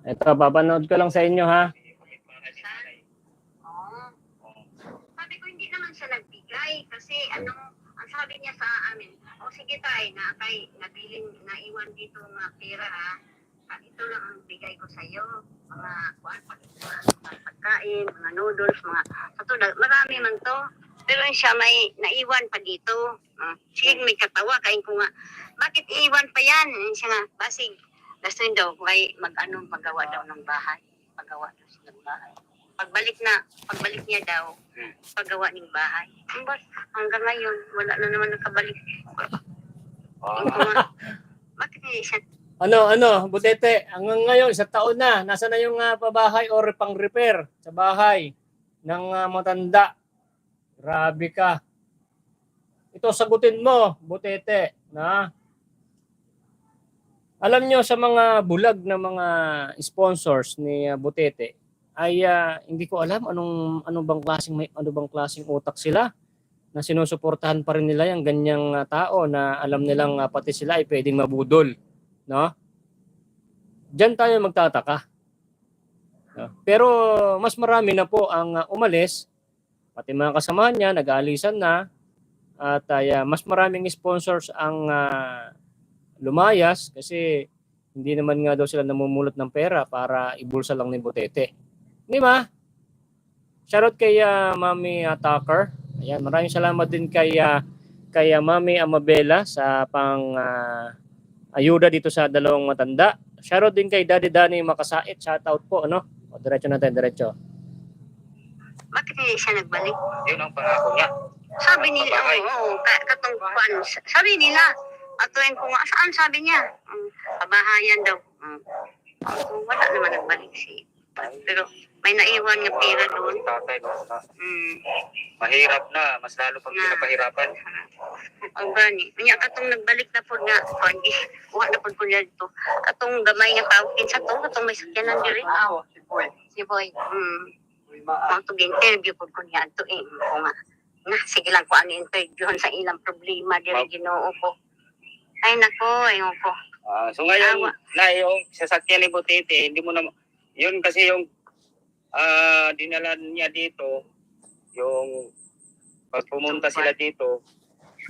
Ito, papanood ko lang sa inyo ha. Sabi ko, hindi naman siya nagbigay kasi ang sabi niya sa amin, o sige tayo, naiwan dito mga pera ha. Ito lang ang bigay ko sa iyo. Mga pagkain, mga noodles, marami man to. Pero siya may naiwan pa dito. Sige, may katawa, kain ko nga, bakit iwan pa yan? Siya nga, basig, gusto daw, may paggawa daw ng bahay. Paggawa daw siya ng bahay. Pagbalik niya daw, paggawa ng bahay. Hanggang ngayon, wala na naman nakabalik. Bakit niya siya? Butete, hanggang ngayon, 1 taon na, nasa na yung pabahay or pang-repair sa bahay ng matanda. Grabe ka. Ito, sagutin mo, Butete, na alam nyo sa mga bulag na mga sponsors ni Butete, ay hindi ko alam ano bang klaseng utak sila na sinusuportahan pa rin nila yung ganyang tao na alam nilang pati sila ay pwedeng mabudol, no? Diyan tayo magtataka. No? Pero mas marami na po ang umalis, pati mga kasamahan niya nag-aalisan na, at mas maraming sponsors ang lumayas kasi hindi naman nga daw sila namumulot ng pera para ibulsa lang ni Butete. Di ba? Shoutout kay Mami Tucker. Ayan, maraming salamat din kay Mami Amabela sa ayuda dito sa dalawang matanda. Shoutout din kay Daddy Danny Makasait. Shoutout po, ano? O, diretso natin, diretso. Bakit hindi siya nagbalik? Yun ang pangako niya. Sabi nila, sabi nila, atuin ko nga, saan sabi niya? Pabahayan daw. Wala naman nagbalik siya. Pero may naiwan nga pera doon. Tatay, mahirap na, mas lalo pag pinapahirapan. Ang gani. Kanya katong nagbalik na po nga, kuha na po ko niya dito. Katong gamay nga tawagin sa to, katong may sakyanan diri. Si Boy. Ang interview po ko niya ito kung nga, sige lang ko ano interview sa ilang problema diri Ginoo ko. Ay nako, ayun ko. So ngayon, na yung sasakyan ni Butete, hindi mo na, yun kasi yung dinala niya dito, yung pag pumunta sila dito,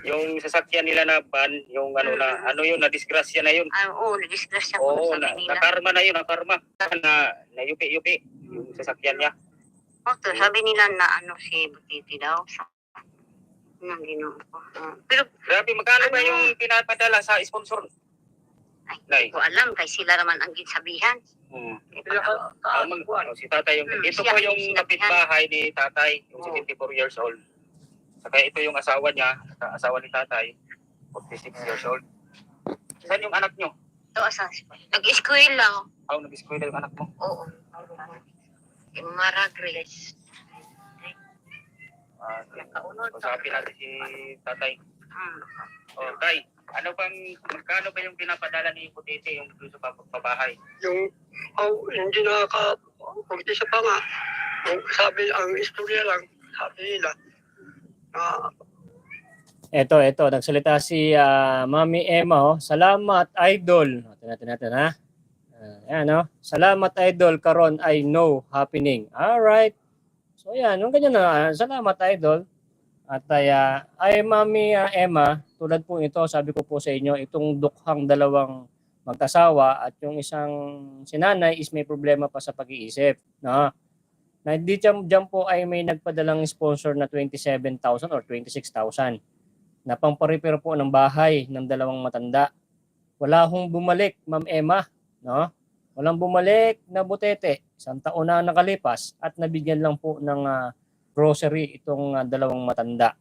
yung sasakyan nila na van, yung na disgrasya na yun. Na-disgrasya ko sa na karma na yun, na yupi-yupi yung sasakyan niya. Sabi nila na si Butete daw ng Ginoo ko. Pero grabe, magkano ba yung pinapadala sa sponsor? Ay, ko alam kay sila naman ang ginsabihan. Si tatay ito po yung kapitbahay ni tatay, yung 74 years old. Saka ito yung asawa niya, asawa ni tatay, 46 years old. Saan yung anak nyo? Ito nag-eskwela. Nag-eskwela yung anak mo? Oo. Mara Grace. Usapin natin si tatay. Tay, magkano ba yung pinapadala ni Butete yung sa pabahay? Yung hindi nakaka-pagti sa panga. Sabi, ang istorya lang, sabi nila, Ito, nagsalita si Mami Emma. Salamat, idol. Natin ha. Ayan, salamat, idol. Karon ay no happening. Alright. So yan, yung ganyan na. Salamat, idol. At ay Mami Emma, tulad po ito, sabi ko po sa inyo, itong dukhang dalawang mag-asawa at yung isang sinanay is may problema pa sa pag-iisip. No? Na diyan po ay may nagpadalang sponsor na 27,000 or 26,000 na pang-repair po ng bahay ng dalawang matanda. Wala hong bumalik, Ma'am Emma. No? Walang bumalik na Butete. 1 taon na nakalipas at nabigyan lang po ng grocery itong dalawang matanda.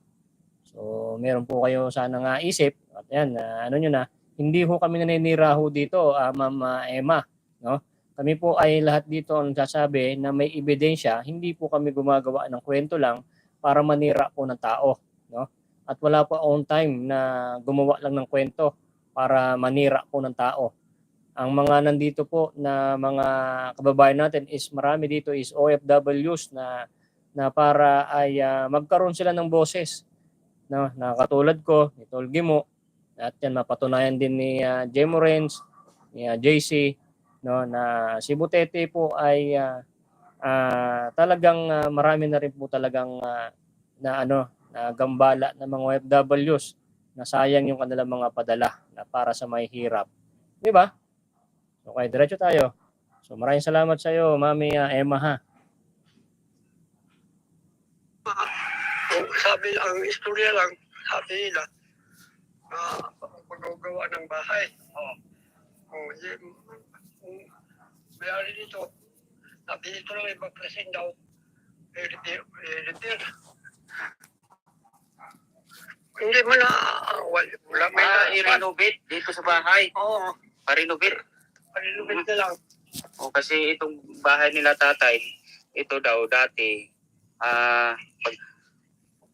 So, meron po kayo sana nga isip. At yan, nyo na, hindi ho kami naninira ho dito, Ma'am Emma. No? Kami po ay lahat dito ang sasabi na may ebidensya, hindi po kami gumagawa ng kwento lang para manira po ng tao. No? At wala po on time na gumawa lang ng kwento para manira po ng tao. Ang mga nandito po na mga kababayan natin is marami dito is OFWs na para ay magkaroon sila ng boses, no, na katulad ko, ni Tol Gimo, at yan mapatunayan din ni J. Morens, ni JC, no, na si Butete po ay talagang marami na rin po talagang na ano na gambala ng mga OFWs na sayang yung kanilang mga padala na para sa may hirap. Di ba? Okay, diretso tayo. So maraming salamat sa iyo, Mami Emma ha. Kung sabi, ang istorya lang, sabi nila, paggawa ng bahay. Kung mayari dito, sabi dito lang ipapresin daw, repair. Hindi mo na, wala may I-renovate dito sa bahay. Oo, Pa-renovate. palilubit na lang. O kasi itong bahay nila tatay, ito daw dati,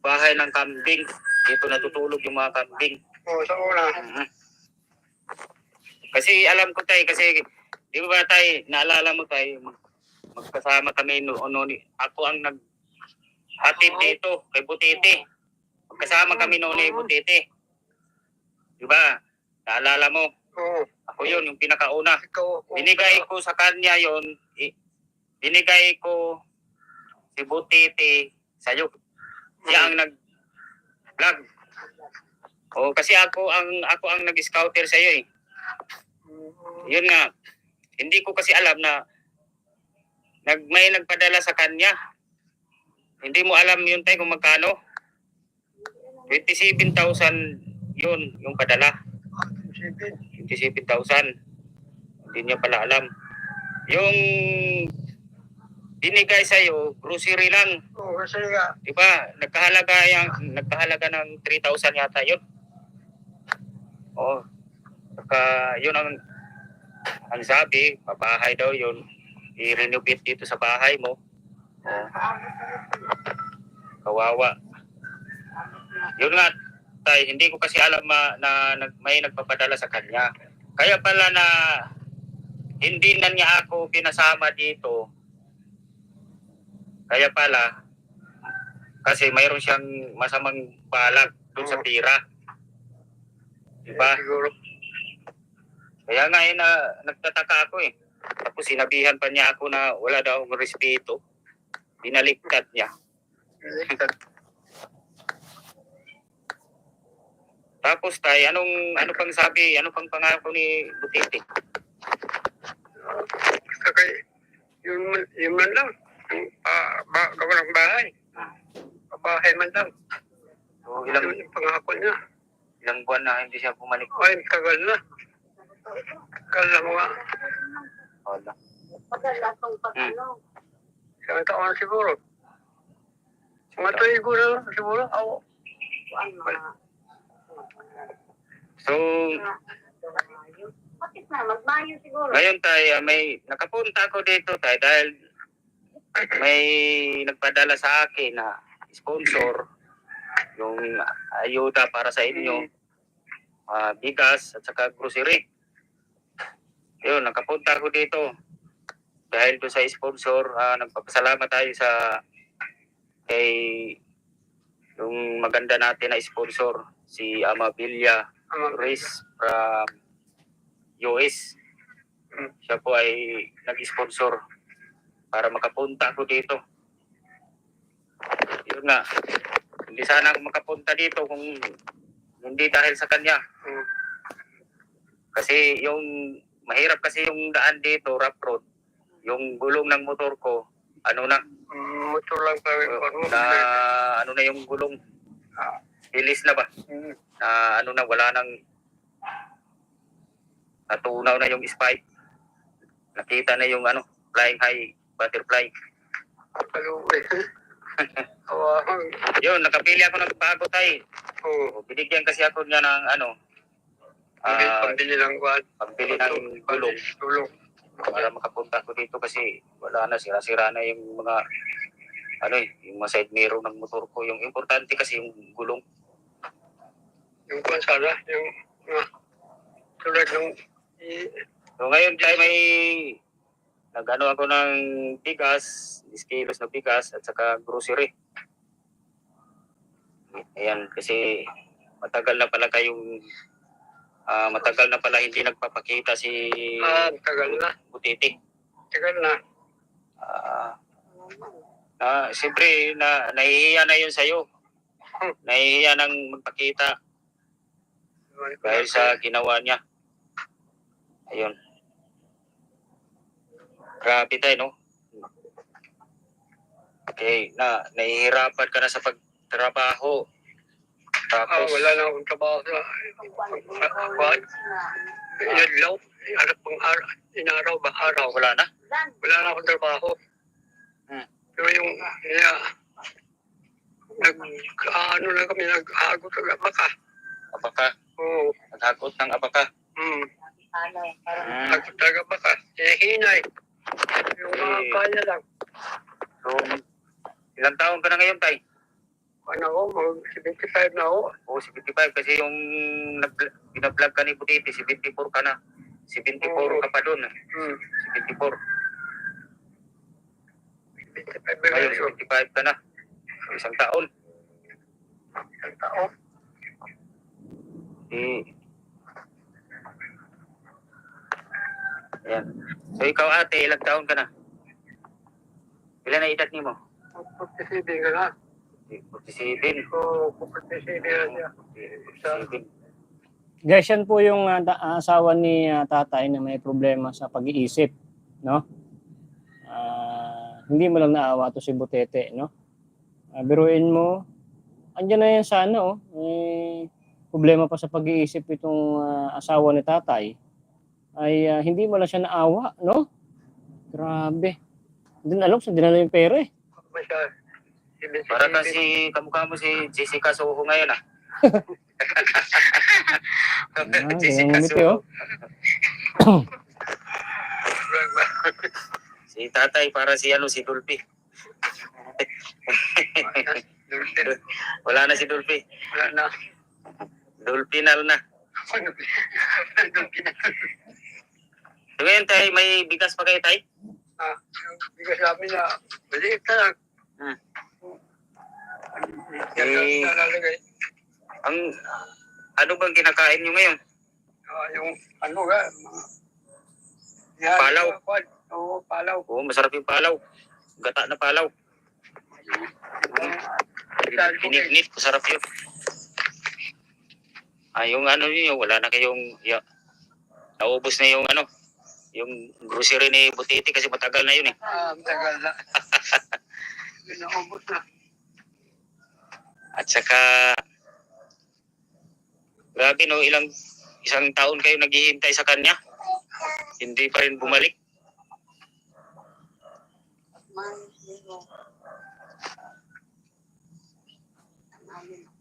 bahay ng kambing. Dito natutulog yung mga kambing. Oo, sa una. Mhm. Kasi alam ko tayo, kasi di ba tayo, naalala mo tayo, magkasama kami noon, ako ang naghatid dito kay Butete. Magkasama kami noon kay Butete. Di ba? Naalala mo? Oo, Ako yun, yung pinakauna. ikaw. Binigay ko sa kanya yon, binigay ko si Butete sa'yo. Siya ang nag-vlog. O kasi ako ang nag-scouter sa iyo eh. Yun nga. Hindi ko kasi alam na may nagpadala sa kanya. Hindi mo alam yun tayo kung magkano. 27,000 yun yung padala. 27,000. Hindi niya pala alam. Yung binigay sa iyo, grocery lang. Oo, kasi nga, Di ba? Nagkahalaga ng 3,000 yata yun. Oo. Saka yun ang sabi, pabahay daw yun. I-renovate dito sa bahay mo. Oo. Kawawa. Yun nga, tay, hindi ko kasi alam na may nagpapadala sa kanya. Kaya pala na hindi na niya ako pinasama dito. Kaya pala, kasi mayroon siyang masamang balak doon sa tira. Diba? siguro. Kaya nga nagtataka ako eh. Tapos sinabihan pa niya ako na wala daw akong respeto. Binaliktad niya. Tapos tay, ano pang sabi, ano pang pangako ni Butete? Basta kay, yun man lang. Gawa ng bahay. Bahay man lang. So, Yun yung pangako niya. ilang buwan na hindi siya bumalik. Ay, tagal na. Tagal na mga Wala. Padala tong pag-ano. isang taon siguro. Mga tuwigo na lang siguro. Ako. So, Bakit na? Magmayo siguro. ngayon tayo, may nakapunta ako dito tayo dahil may nagpadala sa akin na sponsor yung ayuda para sa inyo, bigas at saka grocery. Yun, nakapunta ako dito dahil doon sa sponsor. Nagpapasalamat tayo kay yung maganda natin na sponsor, si Amabilia Ruiz from US. Siya po ay nag-sponsor para makapunta ako dito. Yun nga, hindi sana ako makapunta dito kung hindi dahil sa kanya. Kasi mahirap kasi yung daan dito, rough road. Yung gulong ng motor ko, Motor lang kami. ano na yung gulong, bilis na ba? Na wala nang, natunaw na yung spike. Nakita na yung flying high butterfly. Yun, nakapili ako ng bago tayo. Oo. Binigyan kasi ako niya ng Pambili ng kwan. pagbili ng gulong Tulong. para makapunta ko dito kasi wala na, sira-sira na yung mga yung mga side mirror ng motor ko. Yung importante kasi yung gulong. Yung kwan sana. Yung tulad ng So ngayon tayo may nag-ano ako ng bigas, 10 kilos na bigas at saka grocery. Ayan, kasi matagal na pala kayong matagal na pala hindi nagpapakita si Tagal na. Butiti. Tagal na. Siyempre, nahihiya na yun sa'yo. Nahihiya nang magpakita dahil sa ginawa niya. Ayun. Grabe tayo, no? Okay, nahihirapan ka na sa pagtrabaho. Tapos, Wala na akong trabaho sa kwan. Yadlaw. Harap pang inaraw ba araw. wala na. Wala na akong trabaho. Pero yung ano lang kami, nag-agot ng abaka. Abaka. Oo. Naghagot ng abaka. Agot ng abaka. Hinay. Yung mga kanya lang. So, ilang taon ka na ngayon, tay? Ano ako, mag 75 na ako. Oo, 75 kasi yung binablog ka ni Butiti, 74 ka na. 74 ka pa doon. 74. 75 Ngayon, na 75 ka na. So, isang taon. isang taon. Ayan. So, ikaw ate, ilang taon ka na? Ilan na edad ni mo? 47 ka na. 47. Oo, 47 na siya. 47. Guys, yan po yung asawa ni tatay na may problema sa pag-iisip, no? Hindi mo lang naawa to si Butete, no? Biruin mo, andyan na yan sana, oh. Problema pa sa pag-iisip itong asawa ni tatay, ay hindi mo lang siya naawa, no? Grabe. Hindi na alam sa dinala yung pera, eh. Para kasi kamukha mo si Jessica Soho ngayon, ah. Jessica ngumiti, oh. Soho. Si tatay para si si Dulpi. Wala na si Dulpi. Wala na. Dulpinal na. So ngayon tay, may bigas pa kayo tay? Hindi ka sabi na, maliit na lang. Yan na nalalagay. Ano bang kinakain nyo ngayon? Yung ano nga, yan, Palaw. Oo, palaw. Oo, masarap yung palaw. Gata na palaw. Pinignit, masarap yun. Yung ano yun, wala na kayong, naubos na yung yung grocery ni Butiti kasi matagal na yun eh. Matagal na. Naubos na. At saka, grabe no, isang taon kayo naghihintay sa kanya. Hindi pa rin bumalik.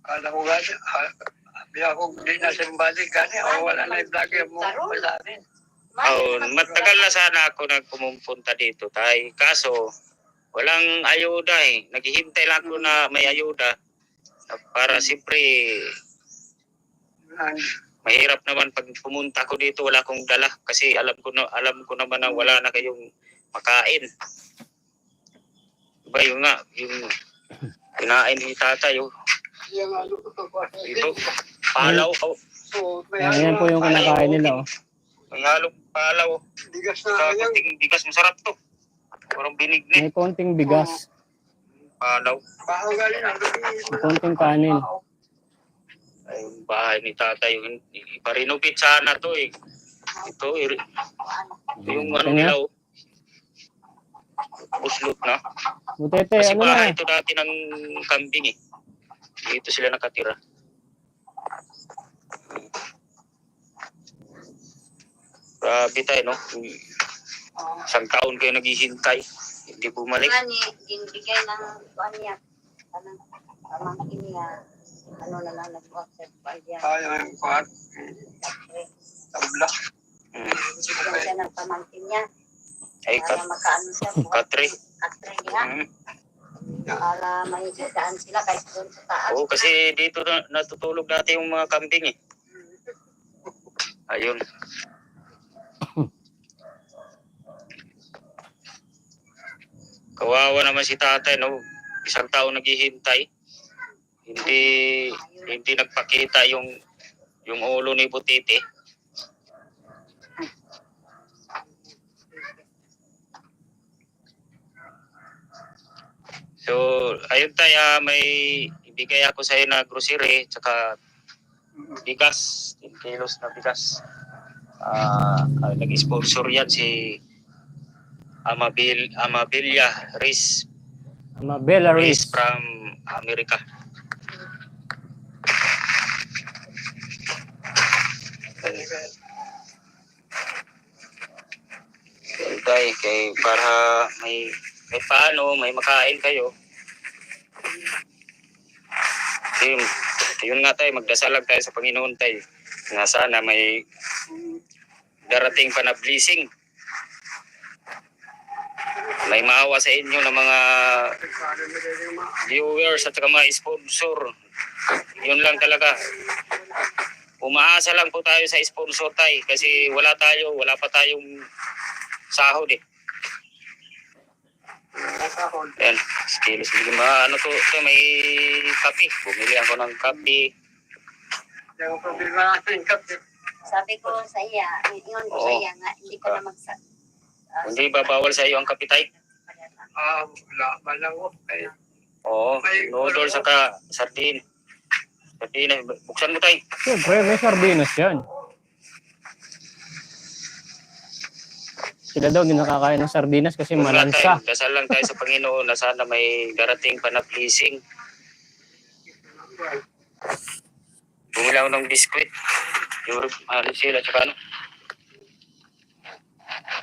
Kala ko gani, sabi ako, hindi na siyang balik gani, wala na yung vlogger mo sa akin. Matagal na sana ako nagpumunta dito tay. Kaso, walang ayuda eh. Naghihintay lang ako na may ayuda. Para siyempre, mahirap naman pag pumunta ko dito, wala akong dala. Kasi alam ko naman na wala na kayong makain. Diba yung nga, yung kinain ni tatay. Ito, palaw. Ayan po yung kinakain nila, oh. May halong palaw. Bigas Sa na yan. kunting bigas, masarap to. Parang binignit. May konting bigas, Palaw. Baka galing na. may konting kanin. Ay, yung bahay ni tatay, iparenovate sana to eh. Ito, yung ano nila, oh. Buslot na. Butete, Kasi ano na? bahay ito dati ng kambing eh. Dito sila nakatira. Grabe tayo, no? Isang taon kayo naghihintay. Hindi bumalik. Ginbigay ng kuan niya. Pamangkin niya. Ano na lang nag-accept pa niya. Yung kuhat. Tabla. Bigyan siya ng pamangkin niya. Ay, Para makaano siya. Katre. Katre niya. Para mahihigaan sila kahit doon sa taas. Oo, kasi dito natutulog natin yung mga kambing eh. Ayun. Kawawa naman si tatay, no? Isang taon naghihintay. Hindi nagpakita yung ulo ni Butiti. So, ayun tayo, may ibigay ako sa na grocery, tsaka bigas, 10 kilos na bigas. Nag-sponsor yan si Amabilia Riz Belarus. from America. Tay, kay para may paano may makain kayo. Yun, yun nga tayo, magdasal lang tayo sa Panginoon tayo. Na sana may darating pa na blessing. May maawa sa inyo ng mga viewers at saka mga sponsor. Yun lang talaga. Umaasa lang po tayo sa sponsor tayo kasi wala pa tayong sahod eh. Yan, kilos. Ano to, may kape. Bumili ako ng kape. Yung problema natin, kape. Sabi ko sa iya, yun ko sa iya nga, hindi ko na Hindi ba bawal sa iyo ang kape tayo? Wala ba lang ko. Oo, noodle saka sardine. Sardine, buksan mo tayo. Siyempre, may sardinas yan. Sila daw hindi nakakain ng sardinas kasi malansa. Dasal lang tayo sa Panginoon na sana may darating pa na blessing. Bumili ako ng biskwit. Yung sila, tsaka ano?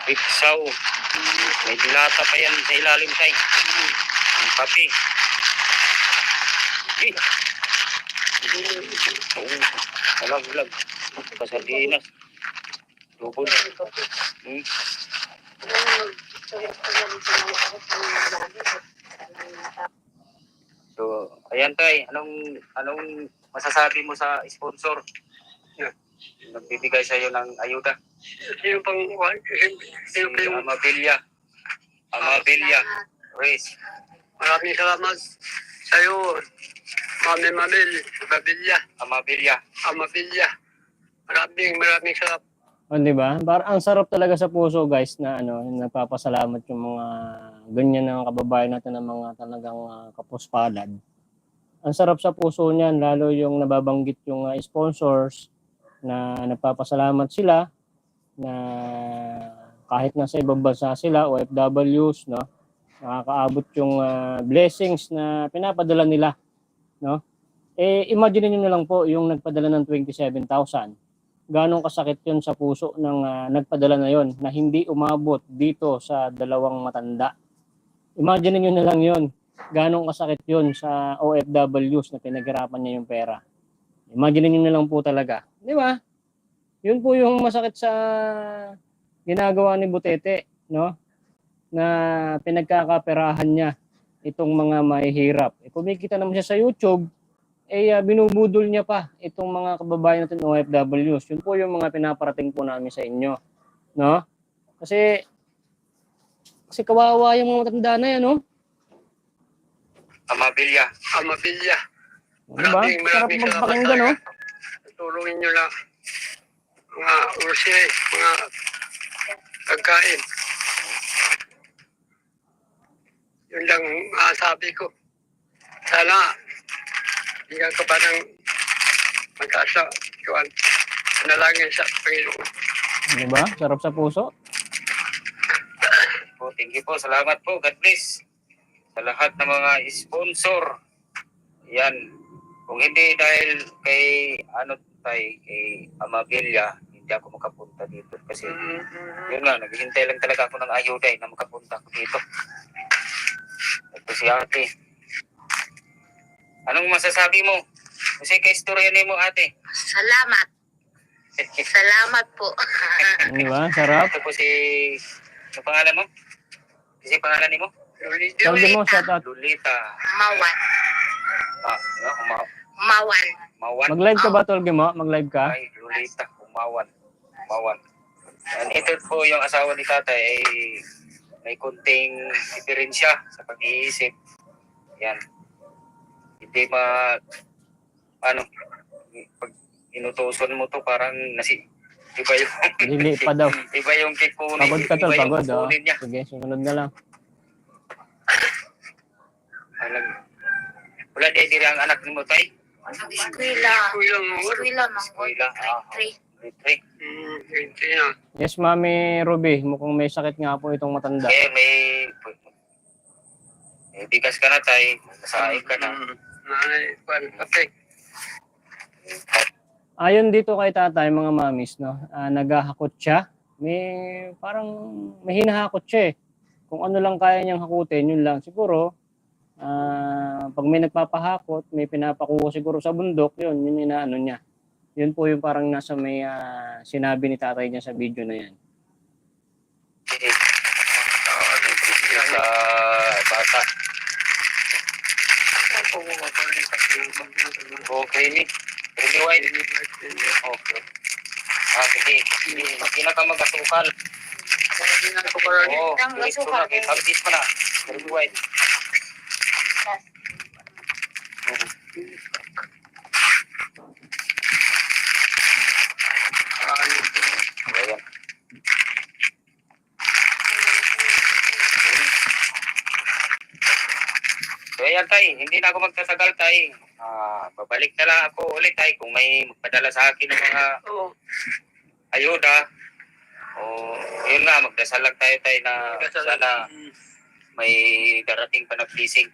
Pizzaw. May dilata pa yan sa ilalim tayo. Ang kape. Alag. Pasardinas. Lubod. So, ayan tay, anong masasabi mo sa sponsor? Nagbibigay sa iyo ng ayuda. Sino pang Amabilia Riz. Maraming salamat sa iyo, Mami Mabel, Amabilia. Maraming salamat. O, di ba? Ang sarap talaga sa puso, guys, na nagpapasalamat yung mga ganyan ng kababayan natin ng mga talagang kapuspalad. Ang sarap sa puso niyan, lalo yung nababanggit yung sponsors na nagpapasalamat sila na kahit nasa ibang bansa sila, OFWs, no? Nakakaabot yung blessings na pinapadala nila, no? Imagine niyo na lang po yung nagpadala ng 27,000. Ganong kasakit yun sa puso ng nagpadala na yon na hindi umabot dito sa dalawang matanda. Imagine niyo na lang yon. Ganong kasakit yun sa OFWs na pinaghirapan niya yung pera. Imagine niyo na lang po talaga. Di ba? Yun po yung masakit sa ginagawa ni Butete, no? Na pinagkakaperahan niya itong mga mahihirap. Kumikita naman siya sa YouTube, binubudol niya pa itong mga kababayan natin OFWs. Yun po yung mga pinaparating po namin sa inyo, no? Kasi kawawa yung mga matanda na yan, no? Amabilia. Diba? Sarap magpakinggan, no? Tulungin nyo lang mga ursi, mga pagkain. Yun lang sabi ko. Sana bigyan ka pa ng magkasa. Panalangin sa Panginoon. Diba? Sarap sa puso. Thank you po. Salamat po. God bless. Sa lahat ng mga sponsor. Yan. Kung hindi dahil kay kay Amabilia, hindi ako makapunta dito. Kasi yun nga, naghihintay lang talaga ako ng ayuda na makapunta ako dito. Ito si ate. Anong masasabi mo? Kasi ka-istorya mo ate. Salamat. Salamat po. Diba? Sarap. Ito po si... Ano pangalan mo? Kasi pangalan ni mo? Sabi mo, shout out. Lolita. Mawan. Mawan. Mawan. Mag-live ka ba, Tolgi mo? Mag-live ka? Ay, Lolita. Mawan. And ito po yung asawa ni tatay ay may kunting diferensya sa pag-iisip. Yan. Hindi pag inutusan mo to parang iba yung Dili pa daw. iba yung kikunin. Pagod ka, Tol. Iba yung Pagod, oh. kukunin niya. Sige, sunod na lang. Wala di diri ang anak nimo tay. Eskwela. Eskwela, Eskwela, Grade Three. Hindi na. Yes, Mami Ruby, mukhang may sakit nga po itong matanda. May bigas ka na tay, nasaing ka na. Nanay, kasi Ayon dito kay tatay, mga mamis, no, naghahakot siya. Parang may hinahakot siya eh. Kung ano lang kaya niyang hakutin, yun lang. Siguro, pag may nagpapahakot, may pinapakuha siguro sa bundok, yun inaano niya. Yun po yung parang nasa may sinabi ni tatay niya sa video na yan. Sa bata. Okay ni. Really wide. Okay. Sige. Hindi na ka mag-asukal. Oo. Diretso na. Habis pa na. Really wide. Ayan. So ayan tay, hindi na ako magtatagal tay. Babalik na lang ako ulit tay kung may magpadala sa akin ng mga ayuda. O yun nga, magdasal lang tayo tay na sana may darating pa na blessing.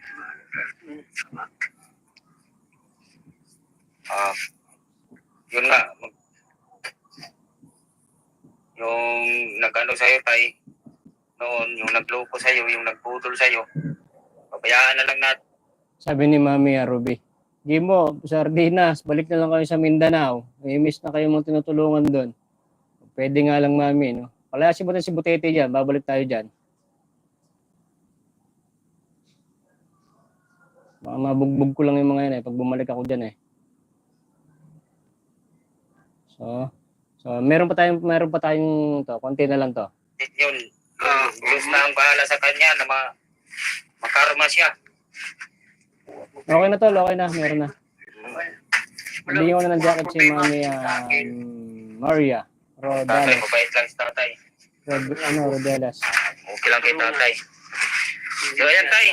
Yun nga, yung nag-ano sa'yo tay, noon, yung nagloko sa'yo, yung nagputol sa'yo, pabayaan na lang natin. Sabi ni Mami Ruby, Gimo, sardinas, balik na lang kayo sa Mindanao. May miss na kayo mong tinutulungan doon. Pwede nga lang, Mami, no? Palayasin mo na si Butete dyan, babalik tayo dyan. Baka mabugbog ko lang yung mga yan eh, pag bumalik ako dyan eh. So meron pa tayong to, konti na lang to. Yun, Diyos na ang bahala sa kanya na makarma siya. Okay na tol, okay na, meron na. Bigyan ko na ng jacket si Mami Maria Tatay, Rodales. mabait lang si tatay. Rodelas. Okay lang kay tatay. So ayan tay,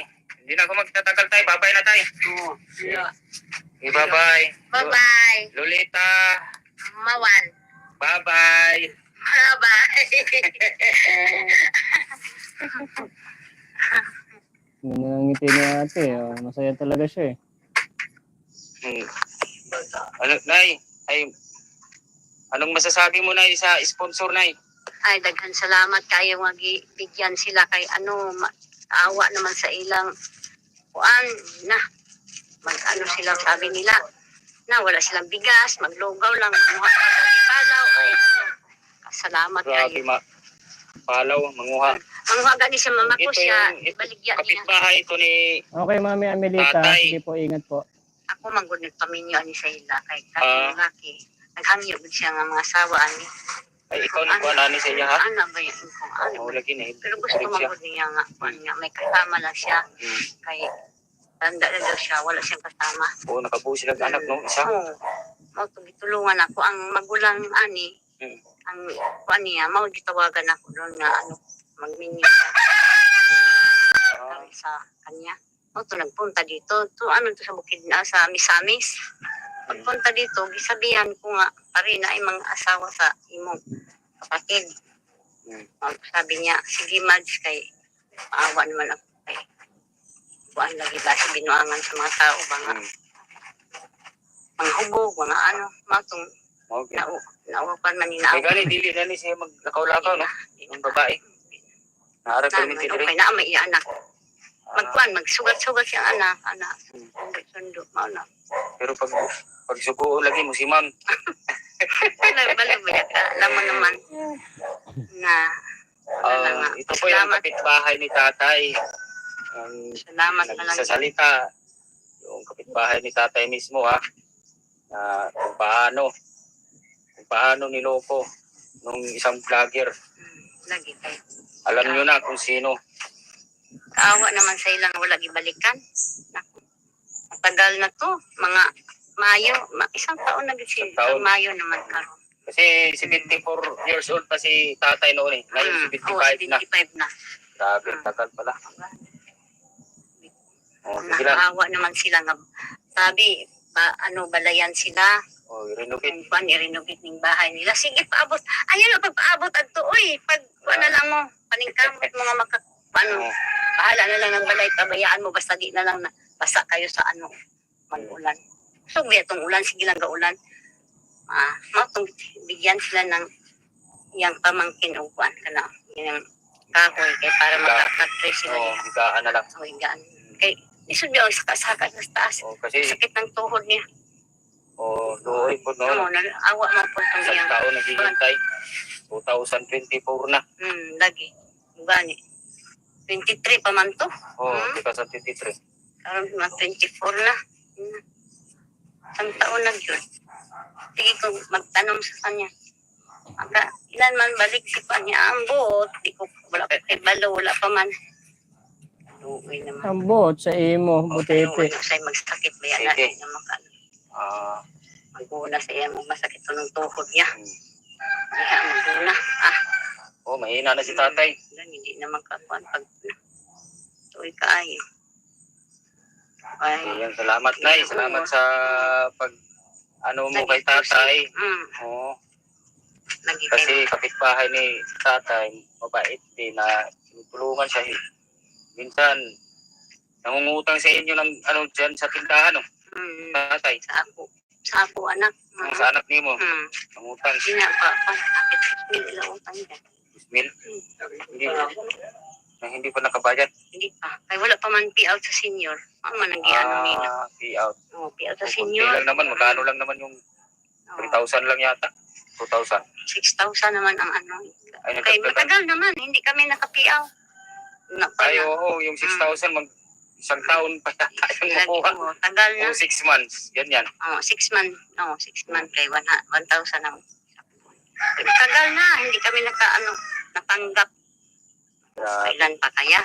hindi na ako magtatagal tay, babay na tay. Bye-bye. Bye-bye. Lolita, Mawan. bye-bye. Bye-bye. Nanangiti ni ate, oh. Masaya talaga siya eh. Ano, Nay? Anong masasabi mo, Nay, sa sponsor, Nay? Ay, daghan salamat kayo bigyan sila kay awa naman sa ilang kuan na mag-ano sila sabi nila na wala silang bigas, maglugaw lang, manguha palaw. Ay, salamat Grabe, kayo. palaw, manguha. Manguha gani siya mama ko Ito siya, yung ibaligyan niya. kapitbahay ito ni Okay, Mami Amelita. Tatay. Sige po, ingat po. Ako mangunod paminyo ani sa ila kay katong laki. Naghangyo gud siya nga mga asawa ani. ay ikaw ni kuha nani sa iya, ha? Ano ba yun kung ano? Oo, lagi na. Pero gusto magod niya nga, kuan nga may kasama lang siya kay tanda na daw siya, wala siyang kasama. Oo, nakabuo sila ng anak, no? Isa. Oo. Mao tulungan ako ang magulang ani. Ang kuan niya, mao gitawagan ako doon nga magminyo siya. Sa kanya. Mao nagpunta dito. To sa bukid na sa Misamis. Pagpunta dito, gisabihan ko nga pare na ay mga asawa sa imong kapatid. Sabi niya, sige Mads, kay maawa naman ako kay kuan lagi ba si binuangan sa mga tao mga hubog, mga matong Okay. naupan man ni Ay, gani, dili na ni siya maglakaw-lakaw, no? Yung babae. Naharap kami ni Tidre. Okay na, may anak. Magsugat-sugat siyang anak. Sundo, mauna. Pero pag subuo lagi mo si ma'am. Balik ka. Alam mo naman na Ito po yung kapitbahay ni tatay. salamat na lang. Sa salita, yung kapitbahay ni tatay mismo, ha? Na kung paano niloko nung isang vlogger. Lagi kayo. Alam nyo na kung sino. Kaawa naman sa ilang wala gibalikan. Matagal na to. Mga Mayo. Isang taon na gitsin. Taon. Mayo naman karon. Kasi 74 years old pa si tatay noon eh. Ngayon 75 na. 75 na. Grabe, tagal pala. Oh, sige lang. Nakaawa naman sila nga. Sabi, balayan sila. Oh, renovate. Kung i-renovate ng bahay nila. Sige, paabot. Ayun na, pagpaabot at to, uy. Ano lang mo, paningkamot mga bahala na lang ng balay. Pabayaan mo, basta di na lang na basa kayo sa mag-ulan. So, itong ulan, sige lang gaulan. Bigyan sila ng yung pamangkin upuan ka na. Yung kahoy, kaya para makakatry sila. Oh, higaan na lang. So, higaan. Kaya, isod yung sakasakad sa taas. Oh, kasi, Sakit ng tuhod niya. oh, doon po, no? Awa mo po itong Isang iyang. taon naghihintay. 2024 na. Lagi. Gani. 23 pa man to. Oh, 2023. Karoon mga 24 na. Isang taon na yun. Sige ko magtanong sa kanya. Ilan man balik si kanya ang buot. Di ko wala pa kay balo, wala pa man. Luwi naman. Ang buot sa imo, butete. Luwi na sa'yo magsakit ba yan natin naman ka. Maguna sa iya masakit to ng tuhod niya. Diha maguna. Oh, mahina na si tatay. Hindi naman kakuan pag tuloy kaayo. Ayan, salamat Nay. Salamat sa pag mo kay tatay. Oh. Kasi kapitbahay ni tatay, mabait din na tulungan siya. Minsan, nangungutang sa inyo ng dyan sa tindahan, no? Tatay. Sa ako anak. Sa anak ni mo. Nangutang. Hindi na pa. Hindi utang dyan. Hindi pa nakabayad. Hindi pa. Kaya wala pa man payout sa senior. Ang manang-ano nila. Payout. Payout sa Kunti senior. lang naman, magkano lang naman yung 3,000 lang yata. 2,000. 6,000 naman ang Ay, Kaya matagal naman. Hindi kami nakapiaw. Ay, oo, yung 6,000, isang taon pa yata yung makuha. Tagal na. O 6 months, ganyan. 6 months. 6 months kay 1,000 naman. Tagal na. Hindi kami natanggap. Kailan pa kaya?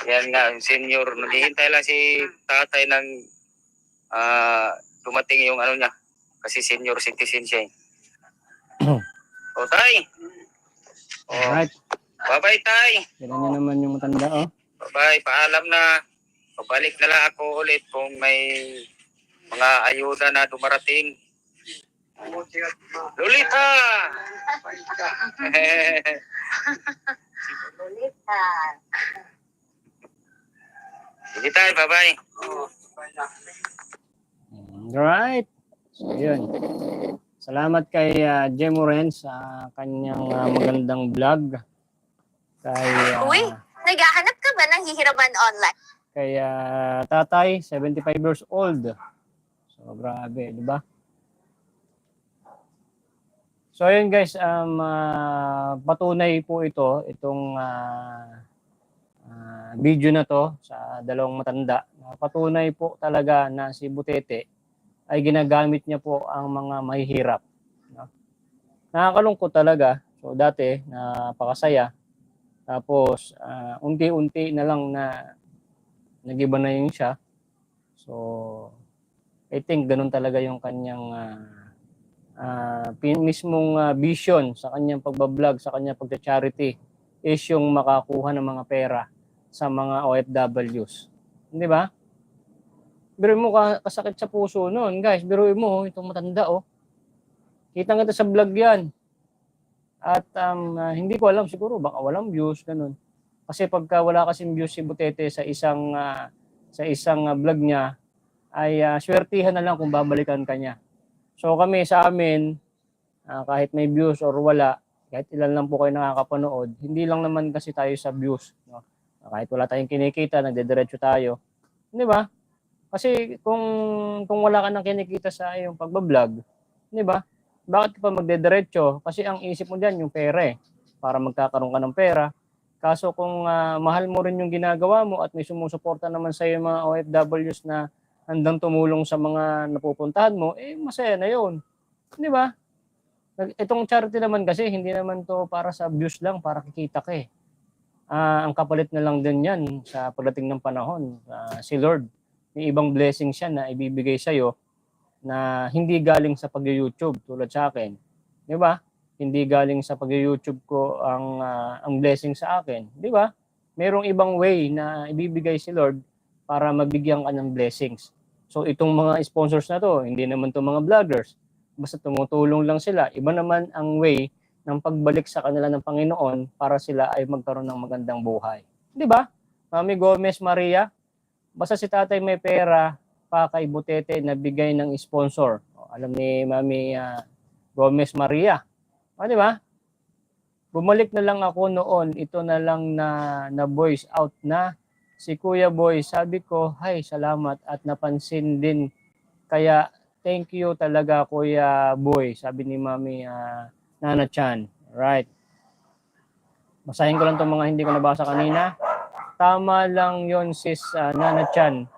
Yan nga, senior. Naghihintay lang si tatay ng dumating yung niya. Kasi senior citizen siya. O, tay. Alright. Bye-bye, tay. Kailan nyo naman yung matanda, oh. Bye-bye, paalam na. Pabalik na lang ako ulit kung may mga ayuda na dumarating. Lolita! Lolita. Sige tayo, bye-bye. Alright. So, yun. Salamat kay Jemo Ren sa kanyang magandang vlog. Kay, Uy, naghahanap ka ba ng hihiraman online? Kay tatay, 75 years old. So, grabe, di ba? So, ayun guys, patunay po itong video na to sa dalawang matanda. Patunay po talaga na si Butete ay ginagamit niya po ang mga mahihirap. No? Nakakalungkot talaga. So, dati, napakasaya. Tapos, unti-unti na lang na nag-iba na yun siya. So, I think ganun talaga yung kanyang mismong vision sa kanyang pagbablog, sa kanyang pagcha-charity is yung makakuha ng mga pera sa mga OFWs. Di ba? Biruin mo kasakit sa puso noon, guys. Biruin mo, itong matanda, oh. Kita nga sa vlog yan. At hindi ko alam, siguro baka walang views, ganun. Kasi pagka wala kasing views si Butete sa isang vlog niya, ay swertihan na lang kung babalikan ka niya. So kami sa amin, kahit may views or wala, kahit ilan lang po kayo nakakapanood, hindi lang naman kasi tayo sa views. No? Kahit wala tayong kinikita, nagdediretso tayo. Di ba? Kasi kung wala ka nang kinikita sa iyong pagbablog, di ba? Bakit ka pa magdediretso? Kasi ang isip mo diyan yung pera para magkakaroon ka ng pera. Kaso kung mahal mo rin yung ginagawa mo at may sumusuporta naman sa iyo mga OFWs na handang tumulong sa mga napupuntahan mo, masaya na yun. Di ba? Itong charity naman kasi, hindi naman to para sa views lang, para kikita ka ang kapalit na lang din yan sa pagdating ng panahon. Si Lord, may ibang blessing siya na ibibigay sa'yo na hindi galing sa pag-YouTube tulad sa akin. Di ba? Hindi galing sa pag-YouTube ko ang blessing sa akin. Di ba? merong ibang way na ibibigay si Lord para mabigyan ka ng blessings. So itong mga sponsors na to, hindi naman to mga vloggers. Basta tumutulong lang sila. Iba naman ang way ng pagbalik sa kanila ng Panginoon para sila ay magkaroon ng magandang buhay. Di ba? Mami Gomez Maria, basta si tatay may pera pa kay Butete na bigay ng sponsor. O, alam ni Mami Gomez Maria. O, di ba? Bumalik na lang ako noon, ito na lang na voice out na si Kuya Boy. Sabi ko, "Hay, salamat at napansin din. Kaya thank you talaga Kuya Boy." Sabi ni Mami Nana Chan. Right. Basahin ko lang itong mga hindi ko nabasa kanina. Tama lang yon sis Nana Chan.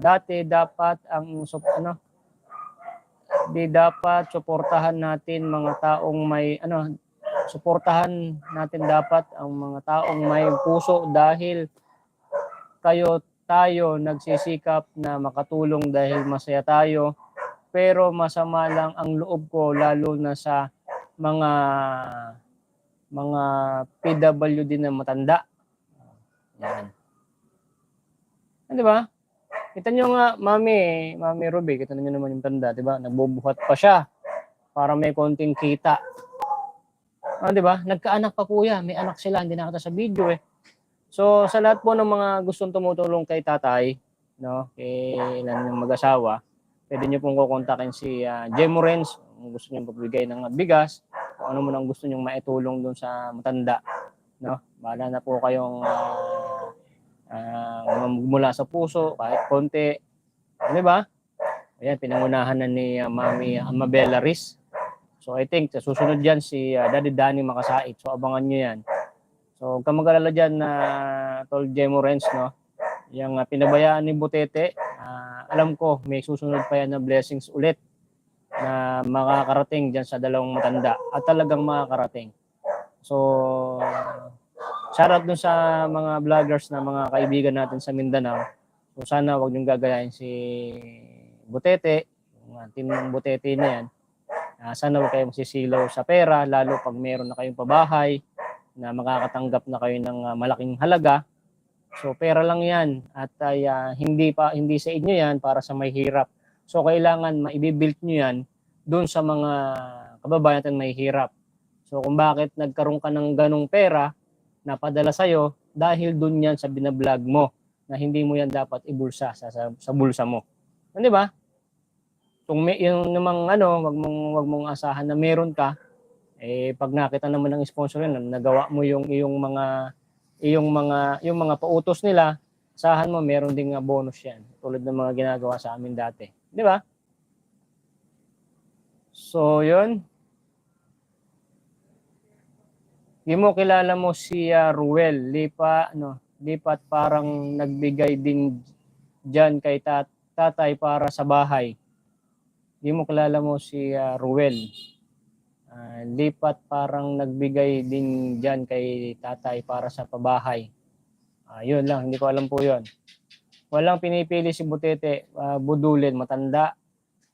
Dati dapat ang di dapat suportahan natin mga taong may suportahan natin dapat ang mga taong may puso dahil tayo nagsisikap na makatulong dahil masaya tayo, pero masama lang ang loob ko lalo na sa mga PWD na matanda. Yan. Di ba? Kita nyo nga, Mami Ruby, kita nyo naman yung tanda, di ba? Nagbubuhat pa siya para may konting kita. Di ba? Nagkaanak pa kuya, may anak sila, hindi nakita sa video eh. So, sa lahat po ng mga gustong tumutulong kay tatay, no, kay ilan yung mag-asawa, pwede nyo pong kukontakin si Jemo Renz, kung gusto nyo pagbigay ng bigas, kung ano mo nang gusto nyo maitulong dun sa matanda, no? Bahala na po kayong mula sa puso, kahit konti. Di ba? Ayan, pinangunahan na ni Mami Amabella Riz. So, I think, sa susunod dyan, si Daddy Danny Makasait. So, abangan nyo yan. So, huwag kang mag-alala dyan na Tol Jemo Renz, no? Yung pinabayaan ni Butete, alam ko, may susunod pa yan na blessings ulit na makakarating dyan sa dalawang matanda. At talagang makakarating. So, shoutout dun sa mga vloggers na mga kaibigan natin sa Mindanao. So sana wag niyong gagayahin si Butete, yung team ng Butete na yan. Sana wag kayong sisilaw sa pera, lalo pag meron na kayong pabahay na makakatanggap na kayo ng malaking halaga. So pera lang yan at hindi sa inyo yan, para sa may hirap. So kailangan maibibuild niyo yan doon sa mga kababayan natin may hirap. So kung bakit nagkaroon ka ng ganong pera na padala sa'yo, dahil dun yan sa binablog mo na hindi mo yan dapat ibulsa sa bulsa mo. Di ba? Kung may yung namang wag mong asahan na meron ka, pag nakita naman ng sponsor yun, nagawa mo yung mga pautos nila, asahan mo meron ding bonus yan. Tulad ng mga ginagawa sa amin dati. Di ba? So, yun. Hindi mo kilala mo si Ruel, lipat parang nagbigay din dyan kay tatay para sa bahay. Hindi mo kilala mo si Ruel. Lipat parang nagbigay din dyan kay tatay para sa pabahay. Yun lang, hindi ko alam po yun. Walang pinipili si Butete, budulin, matanda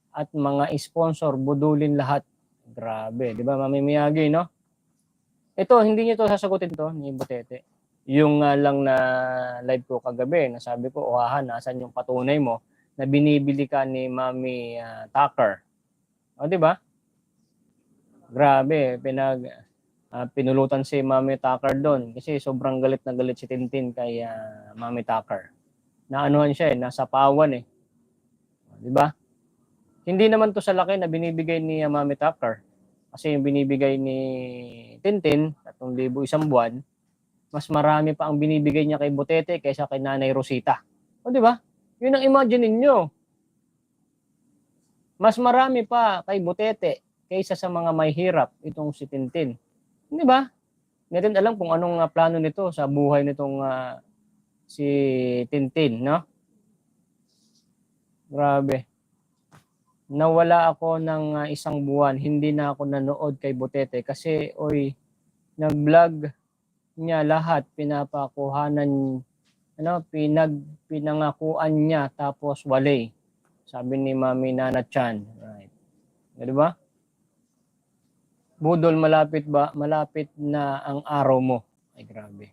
at mga sponsor, budulin lahat. Grabe, di ba Mami Miyagi, no? Ito, hindi niyo to sasagutin to ni Butete. Yung lang na live ko kagabi, nasabi ko, nasan yung patunay mo na binibili ka ni Mami Tucker. O, di ba? Grabe, pinulutan si Mami Tucker doon kasi sobrang galit na galit si Tintin kay Mami Tucker. Naanuhan siya nasa pawan eh. Di ba? Hindi naman to sa laki na binibigay ni Mami Tucker. Kasi yung binibigay ni Tintin, 3,000 isang buwan, mas marami pa ang binibigay niya kay Butete kaysa kay Nanay Rosita. O di ba? Yun ang imagine niyo. Mas marami pa kay Butete kaysa sa mga may hirap itong si Tintin. Di ba? Hindi natin alam kung anong plano nito sa buhay nitong si Tintin, no? Grabe. Nawala ako ng isang buwan, hindi na ako nanood kay Butete kasi nag-vlog niya lahat, pinapakuhanan, pinangakuan niya tapos wale. Sabi ni Mami Nana Chan. Right. Di ba? Budol, malapit na ang araw mo. Ay, grabe.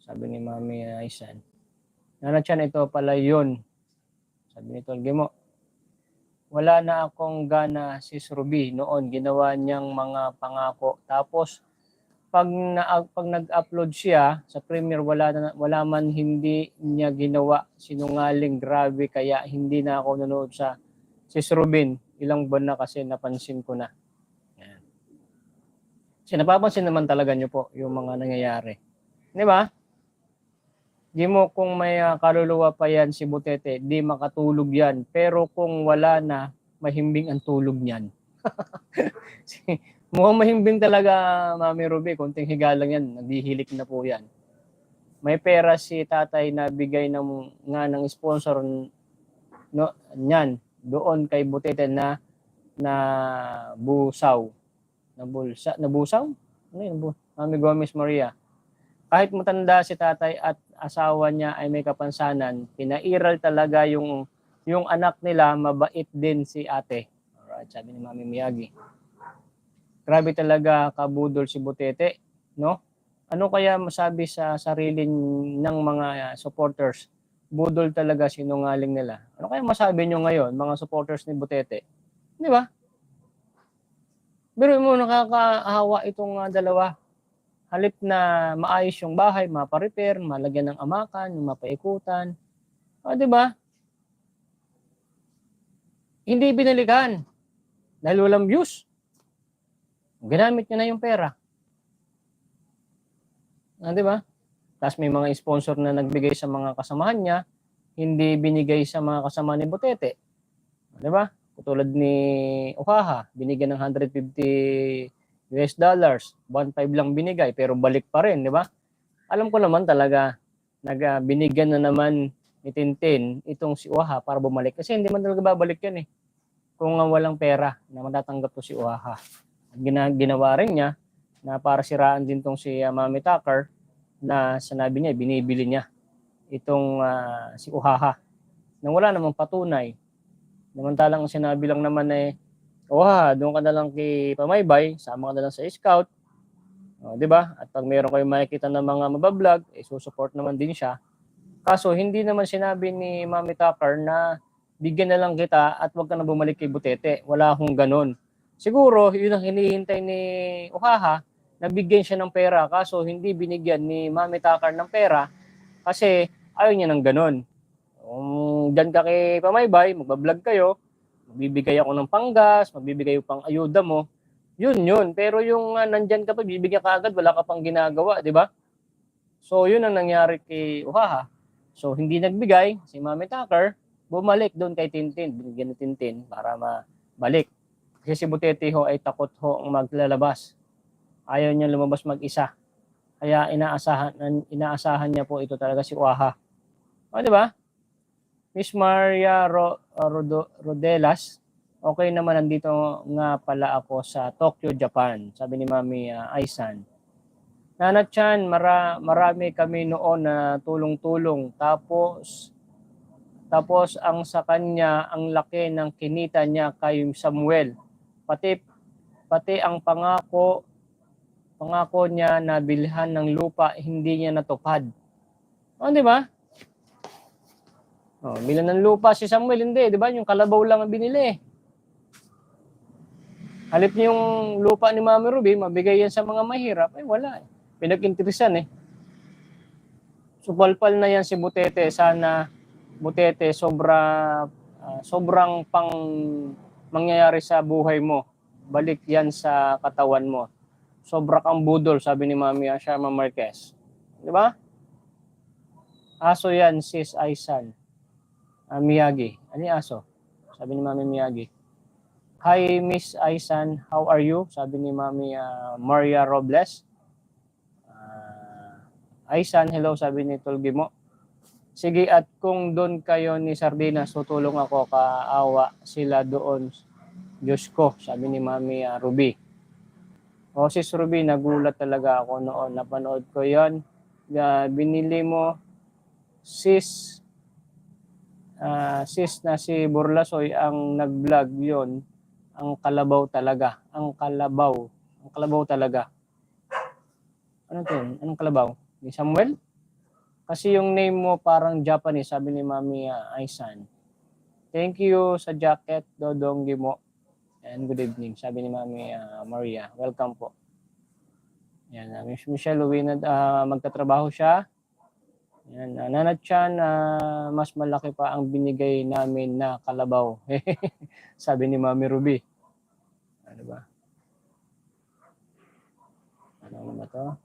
Sabi ni Mami Aisan. Nanatyan, ito pala yun. Sabi ni Tolgi mo. Wala na akong gana si Ruby noon. Ginawa niyang mga pangako. Tapos, pag nag-upload siya sa Premiere, wala man hindi niya ginawa. Sinungaling, grabe. Kaya hindi na ako nanood sa Sis Rubin. Ilang buwan na kasi napansin ko na. Yan. Kasi napapansin naman talaga niyo po yung mga nangyayari. Di ba? Di mo kung may kaluluwa pa yan si Butete, di makatulog yan. Pero kung wala na, mahimbing ang tulog niyan. Mukhang mahimbing talaga, Mami Ruby. Konting higa lang yan. Naghihilik na po yan. May pera si tatay na bigay ng sponsor niyan doon kay Butete na busaw. Nabusaw? Ano yun? Mami Gomez Maria. Kahit matanda si tatay at asawa niya ay may kapansanan, pinairal talaga yung anak nila, mabait din si ate. Alright, sabi ni Mami Miyagi. Grabe talaga kabudol si Butete, no? Ano kaya masabi sa sarili ng mga supporters? Budol talaga, sinungaling nila. Ano kaya masabi nyo ngayon, mga supporters ni Butete? Di ba? Pero mo, nakakahawa itong dalawa. Halip na maayos yung bahay, maparepair, malagyan ng amakan, mapaikutan. O, di ba? Hindi binalikan. Dahil walang views. Ginamit niya na yung pera. Di ba? Tapos may mga sponsor na nagbigay sa mga kasamahan niya, hindi binigay sa mga kasama ni Butete. Di ba? Tulad ni Uhaha, binigyan ng $150, 1.5 lang binigay, pero balik pa rin, di ba? Alam ko naman talaga, binigyan na naman ni Tintin itong si Uhaha para bumalik. Kasi hindi man talaga babalik yan eh. Kung walang pera na matatanggap to si Uhaha. Ginawa rin niya na para siraan din tong si Mami Tucker na sinabi niya, binibili niya itong si Uhaha. Nang wala namang patunay. Namantalang sinabi lang naman doon ka na lang kay Pamaybay, sama ka na lang sa scout. Di ba? At pag meron kayong makikita ng mga mabablog, susupport naman din siya. Kaso hindi naman sinabi ni Mami Tucker na bigyan na lang kita at wag ka na bumalik kay Butete. Wala akong ganun. Siguro, yun ang hinihintay ni Uhaha, na bigyan siya ng pera. Kaso hindi binigyan ni Mami Tucker ng pera kasi ayaw niya ng ganun. Kung dyan ka kay Pamaybay, magbablog kayo, magbibigay ako ng panggas, magbibigay ko pang ayuda mo, yun. Pero yung nandyan ka pa, bibigyan ka agad, wala ka pang ginagawa, di ba? So, yun ang nangyari kay Uhaha. So, hindi nagbigay, si Mami Tucker, bumalik doon kay Tintin, binigyan ni Tintin para mabalik. Kasi si Butete ho ay takot ho ang maglalabas. Ayaw niya lumabas mag-isa. Kaya inaasahan niya po ito talaga si Uhaha. O, di ba? Miss Maria Rodelas, okay naman, nandito nga pala ako sa Tokyo, Japan. Sabi ni Mami Aisan. Nanatyan, marami kami noon na tulong-tulong. Tapos ang sa kanya, ang laki ng kinita niya kay Samuel. Pati ang pangako niya na bilhan ng lupa, hindi niya natupad. O, di ba? Bilan ng lupa si Samuel, hindi, di ba? Yung kalabaw lang ang binili. Halip niya yung lupa ni Mami Ruby, mabigay yan sa mga mahirap, wala. Pinag-interesan Supalpal na yan si Butete. Sana Butete, sobrang pang mangyayari sa buhay mo. Balik yan sa katawan mo. Sobra kang budol, sabi ni Mami Sharma Marquez. Di ba? Aso yan, Sis Aisan. Miyagi. Ano yung aso? Sabi ni Mami Miyagi. Hi, Miss Aisan. How are you? Sabi ni Mami Maria Robles. Aisan, hello, sabi ni Tolgi mo. Sige, at kung doon kayo ni Sardinas, tutulong ako, kaawa sila doon. Diyos ko, sabi ni Mami Ruby. Sis Ruby, nagulat talaga ako noon. Napanood ko yon. Binili mo, sis na si Burlasoy ang nag-vlog yon. Ang kalabaw talaga. Ano to? Anong kalabaw? Ni Samuel? Kasi yung name mo parang Japanese, sabi ni Mami Aisan. Thank you sa jacket, Dodonggi mo. And good evening, sabi ni Mami Maria. Welcome po. Yan, Miss Michelle, uwi na, magtatrabaho siya. Yan, Nanat Chan, mas malaki pa ang binigay namin na kalabaw. Sabi ni Mami Ruby. Ano ba? Ano ba to?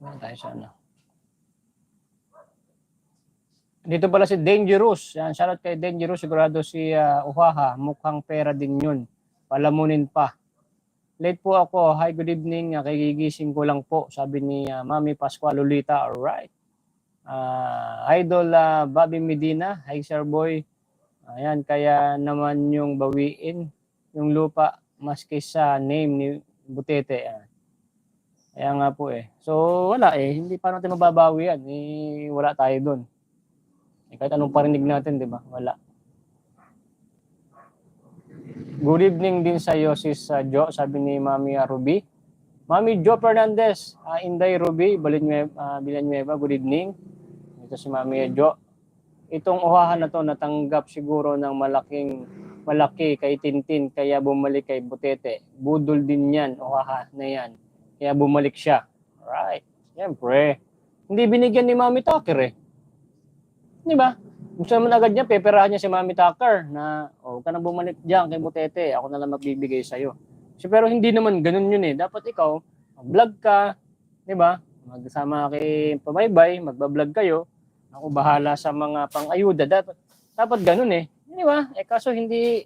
Ano tayo sa ano? Dito pala si Dangerous. Yan, shoutout kay Dangerous. Sigurado si Uhaha. Mukhang pera din yun. Palamunin pa. Late po ako. Hi, good evening. Kagigising ko lang po. Sabi ni Mami Pascual Lolita. Alright. Idol Bobby Medina. Hi, Sir Boy. Ayan, kaya naman yung bawiin yung lupa maski sa name ni Butete. Kaya nga po eh. So, wala eh. Hindi pa natin mababawi yan. Wala tayo doon. Kahit anong parinig natin, di ba? Wala. Good evening din sa iyo, sis Jo, sabi ni Mami Ruby. Mami Jo Fernandez, Inday Ruby, Villanueva, good evening. Ito si Mami Jo. Itong uhahan na to natanggap siguro ng malaki kay Tintin, kaya bumalik kay Butete. Budol din yan, uhaha na yan. Kaya bumalik siya. Alright. Siyempre. Hindi binigyan ni Mami Tucker eh. Di ba? Gusto naman agad niya, peperahan niya si Mami Tucker na, ka na bumalik dyan kay Butete, ako na lang magbibigay sa'yo. So, pero hindi naman ganun yun eh. Dapat ikaw, mag-vlog ka, di ba? Magsama kay Pamaybay, magbablog kayo. Ako bahala sa mga pang-ayuda. Dapat ganun eh. Di ba? Kaso hindi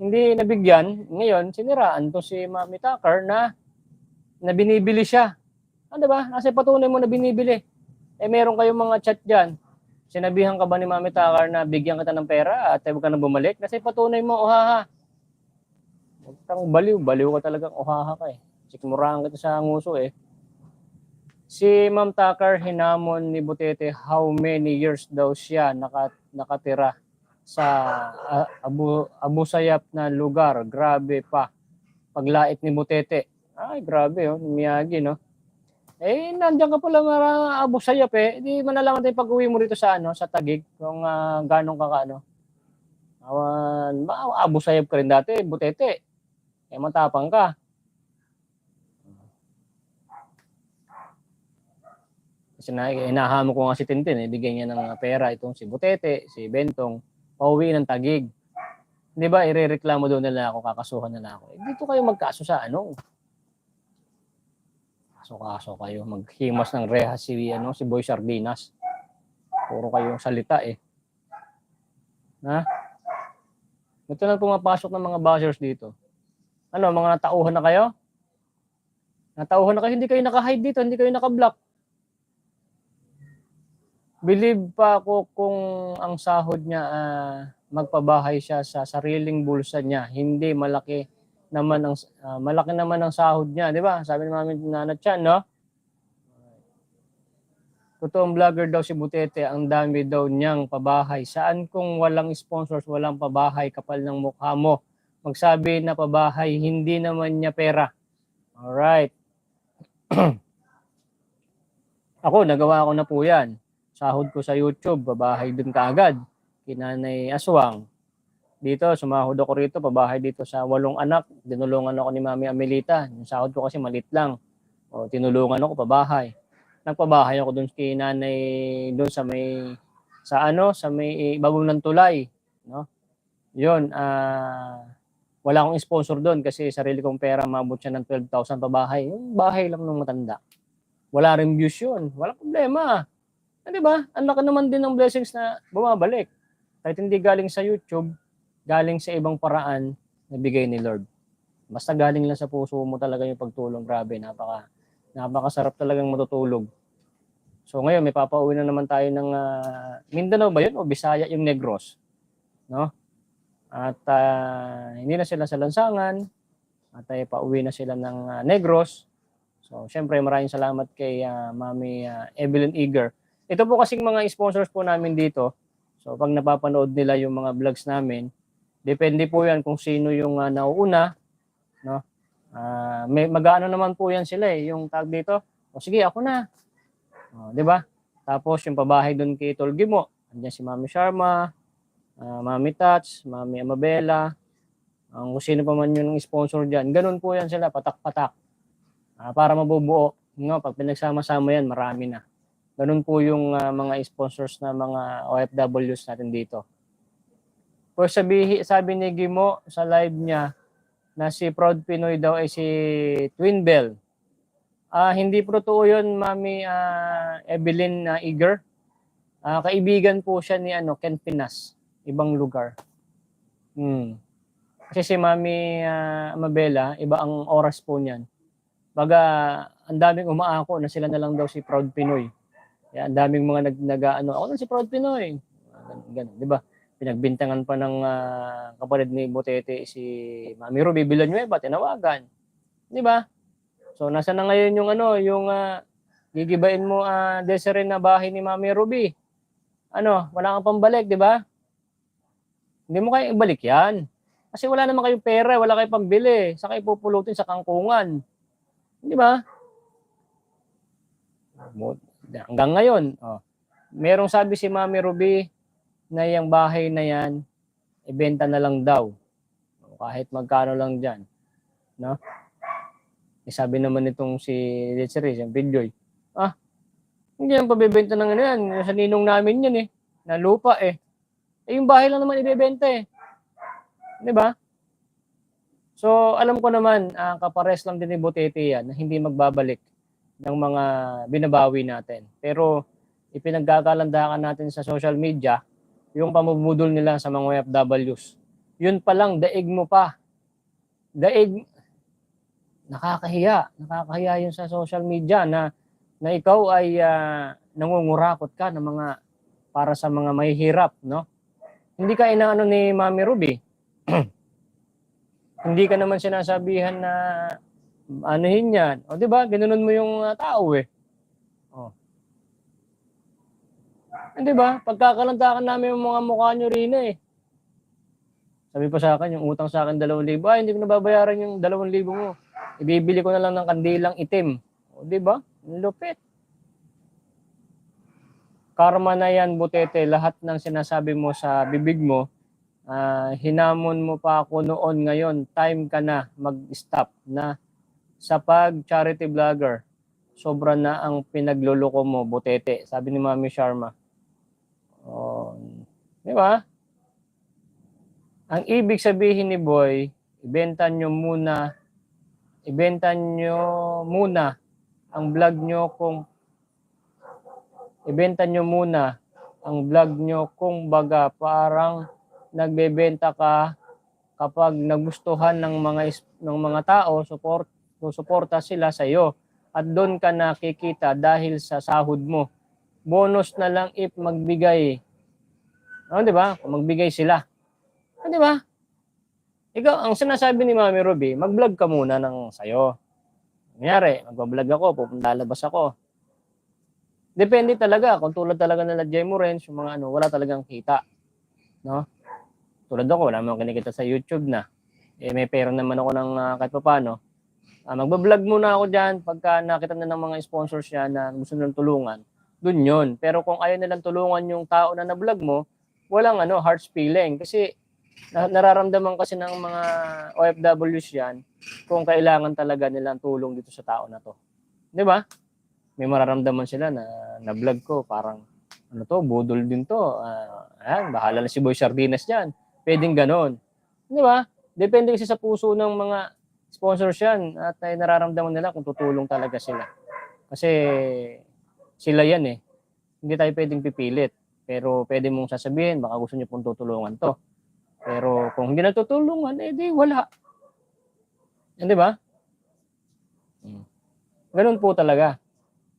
nabigyan. Ngayon, siniraan to si Mami Tucker na binibili siya. Di ba? Kasi patunay mo na binibili. Meron kayong mga chat dyan. Sinabihan ka ba ni Mami Tucker na bigyan kita ng pera at huwag ka na bumalik? Kasi patunay mo, uhaha. Huwag kang baliw. Baliw ka talagang uhaha ka eh. Sikmurahan kita sa nguso eh. Si Ma'am Tucker hinamon ni Butete how many years daw siya nakatira sa Abu Sayyaf na lugar. Grabe pa. Paglait ni Butete. Ay, grabe oh. Miyagi no. Nandiyan ka pala Abu Sayyaf eh. Di manalaman tayo pag-uwi mo rito sa sa Taguig kung ganong ka Abu Sayyaf ka rin dati, Butete. Matapang ka. Kasi inahamo ko nga si Tintin, bigyan niya ng pera itong si Butete, si Bentong, pauwi ng Taguig. Di ba, irereklamo doon nila ako, kakasuhan nila ako. Dito kayo magkaso sa kaso kayo, maghimas ng rehas si Boy Sardinas. Puro kayong salita eh. Ha? Ito na pumapasok ng mga bashers dito. Mga natauhan na kayo? Natauhan na kayo, hindi kayo naka-hide dito, hindi kayo naka-block. Believe pa ako kung ang sahod niya magpabahay siya sa sariling bulsa niya, hindi malaki naman ang sahod niya, di ba? Sabi ni Mami Nanat Chan, no? Totoong vlogger daw si Butete, ang dami daw niyang pabahay. Saan kung walang sponsors, walang pabahay, kapal ng mukha mo? Magsabi na pabahay, hindi naman niya pera. Alright. Ako, nagawa ko na po yan. Sahod ko sa YouTube, pabahay dun kaagad. Kinanay Aswang. Dito, sumahod ako rito, pabahay dito sa 8 anak. Dinulungan ako ni Mami Amelita. Yung sahod ko kasi malit lang. Tinulungan ako, pabahay. Nagpabahay ako doon kay nanay, doon sa may ibabaw ng tulay. No? Yun, wala akong sponsor doon kasi sarili kong pera, mabot siya ng 12,000 pabahay. Yung bahay lang ng matanda. Wala rin views yun. Wala problema. Diba? Ang laki naman din ng blessings na bumabalik. Kahit hindi galing sa YouTube, galing sa ibang paraan na bigay ni Lord. Basta galing lang sa puso mo talaga yung pagtulong. Grabe, napakasarap talagang matutulog. So ngayon, may papauwi na naman tayo ng Mindanao ba yun? O Bisaya yung Negros. No? At hindi na sila sa Lansangan. At pauwi na sila ng Negros. So syempre maraming salamat kay Mami Evelyn Eager. Ito po kasing mga sponsors po namin dito. So pag napapanood nila yung mga vlogs namin, depende po yan kung sino yung nauuna, no? May mag-aano naman po yan sila yung tag dito. O sige, ako na. O, 'di ba? Tapos yung pabahay doon kay Tol Gimo, andiyan si Mami Sharma, Mami Tats, Mami Amabela, kung sino pa man yung sponsor diyan. Ganun po yan sila, patak-patak. Para mabubuo, no? Pag pinagsama-sama yan, marami na. Ganun po yung mga sponsors na mga OFWs natin dito. Pero sabi ni Gimo sa live niya na si Proud Pinoy daw ay si Twin Bell. Hindi po totoo yun, Mami Evelyn Eager. Kaibigan po siya ni Ken Pinas, ibang lugar. Kasi si Mami Amabela, iba ang oras po niyan. Baga, ang daming umaako na sila na lang daw si Proud Pinoy. Kaya ang daming mga ako na si Proud Pinoy. Ganun, di ba? Pinagbintangan pa ng kapatid ni Butete si Mami Ruby Villanueva, tinawagan. Di ba? So nasa na ngayon yung gigibain mo Desiree na bahay ni Mami Ruby. Wala kang pambalik, di ba? Hindi mo kaya ibalik yan. Kasi wala naman kayong pera, wala kayong pambili. Saan kayo pupulutin sa kangkungan? Di ba? Hanggang ngayon, merong sabi si Mami Ruby na yung bahay na yan, ibenta na lang daw. Kahit magkano lang dyan. No? Sabi naman itong si Desiree, si Piljoy, hindi yan pabibenta ng yan. Sa ninong namin yan na lupa yung bahay lang naman ibebenta Di ba? So, alam ko naman, kapares lang din ni Butete yan na hindi magbabalik ng mga binabawi natin. Pero, ipinagkakalandakan natin sa social media, yung pamumudol nila sa mga OFWs. Yun pa lang, daig mo pa. Daig, nakakahiya. Nakakahiya yun sa social media na ikaw ay nangungurakot ka ng mga para sa mga mahihirap, no? Hindi ka inaano ni Mami Ruby. Hindi ka naman sinasabihan na anuhin yan. O, di ba? Ganunon mo yung tao Di ba? Pagkakalandakan namin yung mga mukha nyo rin Sabi pa sa akin, yung utang sa akin 2,000. Hindi ko nababayaran yung 2,000 mo. Ibibili ko na lang ng kandilang itim. O, di ba? Lupit. Karma na yan, Butete. Lahat ng sinasabi mo sa bibig mo, hinamon mo pa ako noon, ngayon, time ka na mag-stop na sa pag-charity vlogger. Sobra na ang pinagluloko mo, Butete. Sabi ni Mami Sharma. Di ba? Ang ibig sabihin ni Boy, ibenta nyo muna ang vlog nyo kung baga parang nagbebenta ka kapag nagustuhan ng mga tao, suporta sila sa iyo at doon ka nakikita dahil sa sahod mo. Bonus na lang if magbigay. Di ba? Kung magbigay sila. Di ba? Ikaw, ang sinasabi ni Mami Ruby, mag-vlog ka muna ng sayo. Kunyari, mag-vlog ako, lalabas ako. Depende talaga. Kung tulad talaga nila Jemo Renz, yung mga wala talagang kita. No? Tulad ako, wala naman kinikita sa YouTube na. May pera naman ako ng kahit pa paano. Magbablog muna ako dyan pagka nakita na ng mga sponsors niya na gusto nilang tulungan. Dun yun. Pero kung ayaw nilang tulungan yung tao na na-vlog mo, walang heart feeling. Kasi nararamdaman kasi ng mga OFWs yan kung kailangan talaga nilang tulong dito sa tao na to. Di ba? May mararamdaman sila na na-vlog ko, parang budol din to. Bahala na si Boy Sardinas dyan. Pwedeng ganon. Di ba? Depende kasi sa puso ng mga sponsors yan at nararamdaman nila kung tutulong talaga sila. Kasi sila yan Hindi tayo pwedeng pipilit. Pero pwede mong sasabihin, baka gusto niyo pong tutulungan to. Pero kung hindi natutulungan, di wala. Di ba? Ganun po talaga.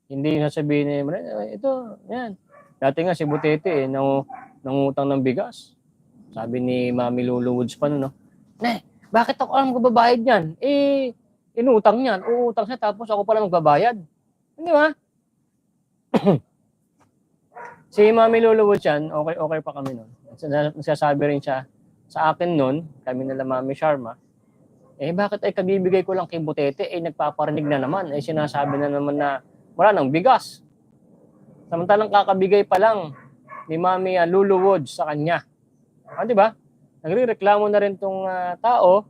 Hindi sasabihin ito, yan. Dati nga si Butete nangutang ng bigas. Sabi ni Mami Lulu Woods pa bakit ako alam magbabayad yan? Inutang yan. Uutang siya tapos ako pala magbabayad. Di ba? Si Mami Luluwod yan, okay pa kami nun. Nagsasabi rin siya sa akin nun, kami nila Mami Sharma, bakit ay kabibigay ko lang kay Butete, nagpaparinig na naman, sinasabi na naman na wala nang bigas. Samantalang kakabigay pa lang ni Mami Luluwod sa kanya. Di ba? Nagrereklamo na rin tong tao,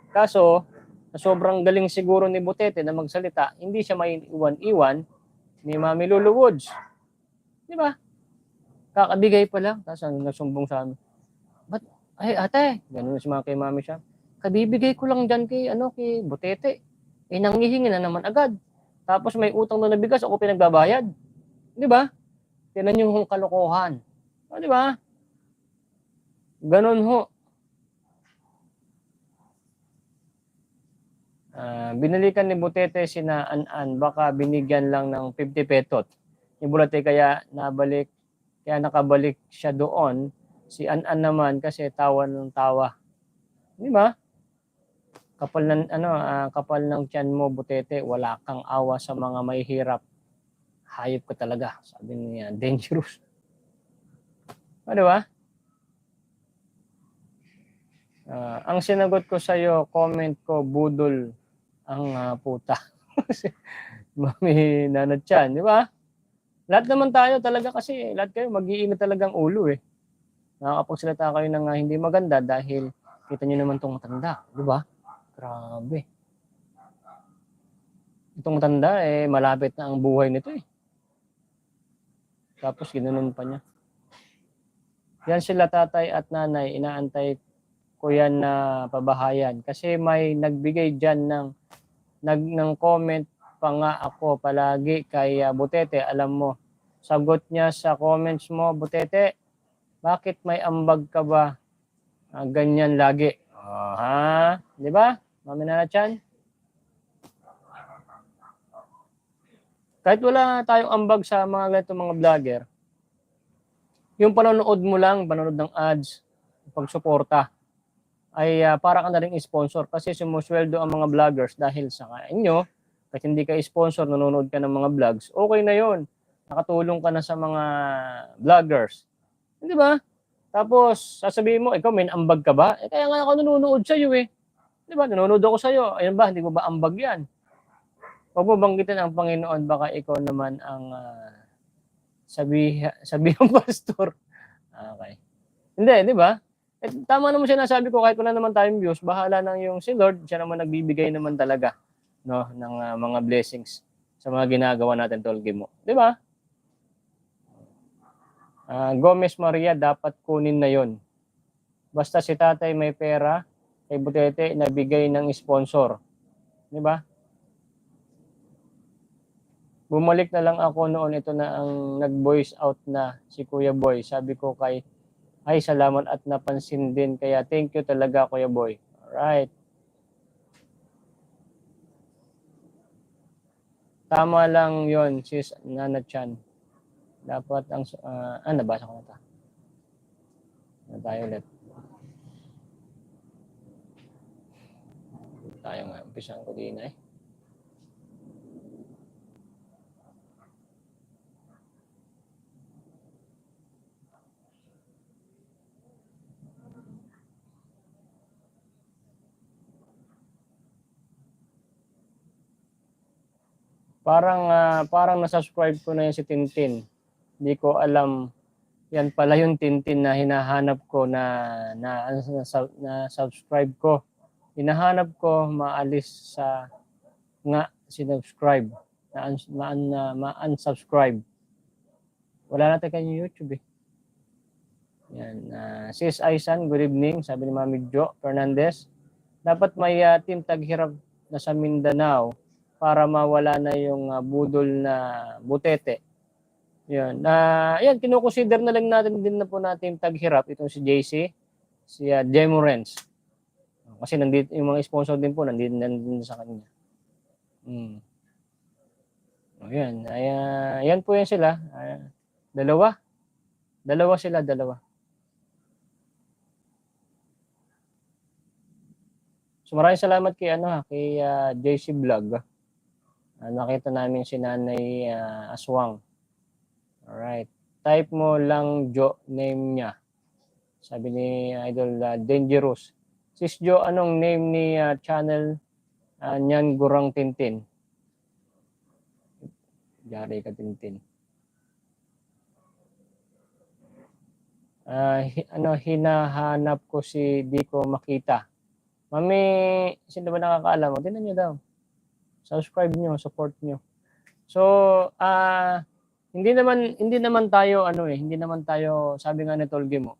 kaso na sobrang galing siguro ni Butete na magsalita, hindi siya may iwan-iwan ni Mami Luluwod. Di ba? Kakabigay pa lang, tapos nagsumbong sa amin. Ba't, ay ate, ganun si mga kay Mami siya. Kabibigay ko lang dyan kay Butete. Nanghihingi na naman agad. Tapos may utang na bigas, ako pinagbabayad. Di ba? Tinan yung kalokohan. Di ba? Ganun ho. Binalikan ni Butete sina An-An, baka binigyan lang ng 50 petot. Ni Butete kaya nakabalik siya doon. Si An-An naman kasi tawa ng tawa. Di ba? Kapal ng tiyan mo, Butete, wala kang awa sa mga may hirap. Hayop ka talaga, sabi niya, dangerous. Di ba? Ang sinagot ko sa iyo, comment ko, budol ang puta. Mami Nanatchan, di ba? Lahat naman tayo talaga kasi, lahat kayo mag-iinit talagang ulo eh. Nakakapagsalita kayo ng hindi maganda dahil kita niyo naman itong matanda, di ba? Grabe. Itong matanda malapit na ang buhay nito eh. Tapos ginanon pa niya. Yan sila tatay at nanay, inaantay ko yan na pabahayan. Kasi may nagbigay dyan ng comment pa nga ako palagi kay Butete. Alam mo, sagot niya sa comments mo, Butete, bakit may ambag ka ba? Ganyan lagi. Di ba? Mami Nanatchan? Kahit wala tayong ambag sa mga ganito mga vlogger, yung panonood mo lang, panonood ng ads, pagsuporta, ay para ka na rin sponsor kasi sumusweldo ang mga vloggers dahil sa inyo, kahit hindi ka sponsor, nanonood ka ng mga vlogs, okay na yon. Nakatulong ka na sa mga vloggers. Di ba? Tapos, sasabihin mo, ikaw may ambag ka ba? Kaya nga ako nanonood sa iyo eh. Di ba? Nanonood ako sa iyo. Ayun ba? Hindi mo ba ambag yan? Huwag mo banggitin ang Panginoon, baka ikaw naman ang sabihang pastor. Okay. Hindi, di ba? Tama naman sinasabi ko, kahit wala naman tayong views, bahala nang yung si Lord, siya naman nagbibigay naman talaga ng mga blessings sa mga ginagawa natin, Tolgi mo. Di ba? Gomez Maria, dapat kunin na yon. Basta si tatay may pera, kay Butete, nabigay ng sponsor. Di ba? Bumalik na lang ako noon, ito na ang nag-voice out na si Kuya Boy. Sabi ko ay salamat at napansin din. Kaya thank you talaga Kuya Boy. Alright. Tama lang yon sis Nanatchan. Dapat ang, nabasa ko na ito. Na tayo ulit. Tayo nga, umpisahan ko din eh. Parang na-subscribe ko na yan si Tintin. Hindi ko alam yan pala yung Tintin na hinahanap ko na subscribe ko. Hinahanap ko maalis sa sinubscribe ma-unsubscribe. Wala natin kanya YouTube eh. Yan, Sis Aisan, good evening. Sabi ni Mami Jo Fernandez, dapat may team taghirap na sa Mindanao para mawala na yung budol na Butete. Yan. Yan, kinukonsider na lang natin din na po natin taghirap itong si JC, si Jemorens. Kasi nandito yung mga sponsor din po nandito sa kanya. Ayan. Ayan po yan sila. Dalawa sila. So maraming salamat kay JC Vlog. Nakita namin si Nanay Aswang. Alright. Type mo lang Jo, name niya. Sabi ni Idol Dangerous. Sis Jo, anong name ni channel niyan Gurang Tintin? Yari ka Tintin. Hinahanap ko si di ko makita. Mami, sino ba nakakaalam? O, tingnan nyo daw. Subscribe nyo, support nyo. So, hindi naman tayo hindi naman tayo, sabi nga ni Tolgi mo,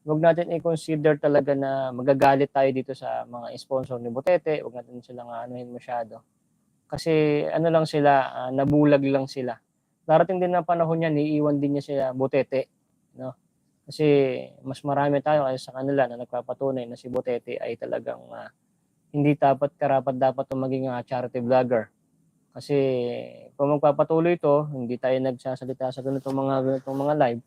huwag natin i-consider talaga na magagalit tayo dito sa mga sponsor ni Butete, huwag natin silang anuhin masyado. Kasi lang sila, nabulag lang sila. Darating din na panahon niya, iiwan din niya sila Butete, no? Kasi mas marami tayo kaysa sa kanila na nagpapatunay na si Butete ay talagang hindi karapat dapat maging charity vlogger. Kasi kung magpapatuloy ito, hindi tayo nagsasalita sa ganitong mga live,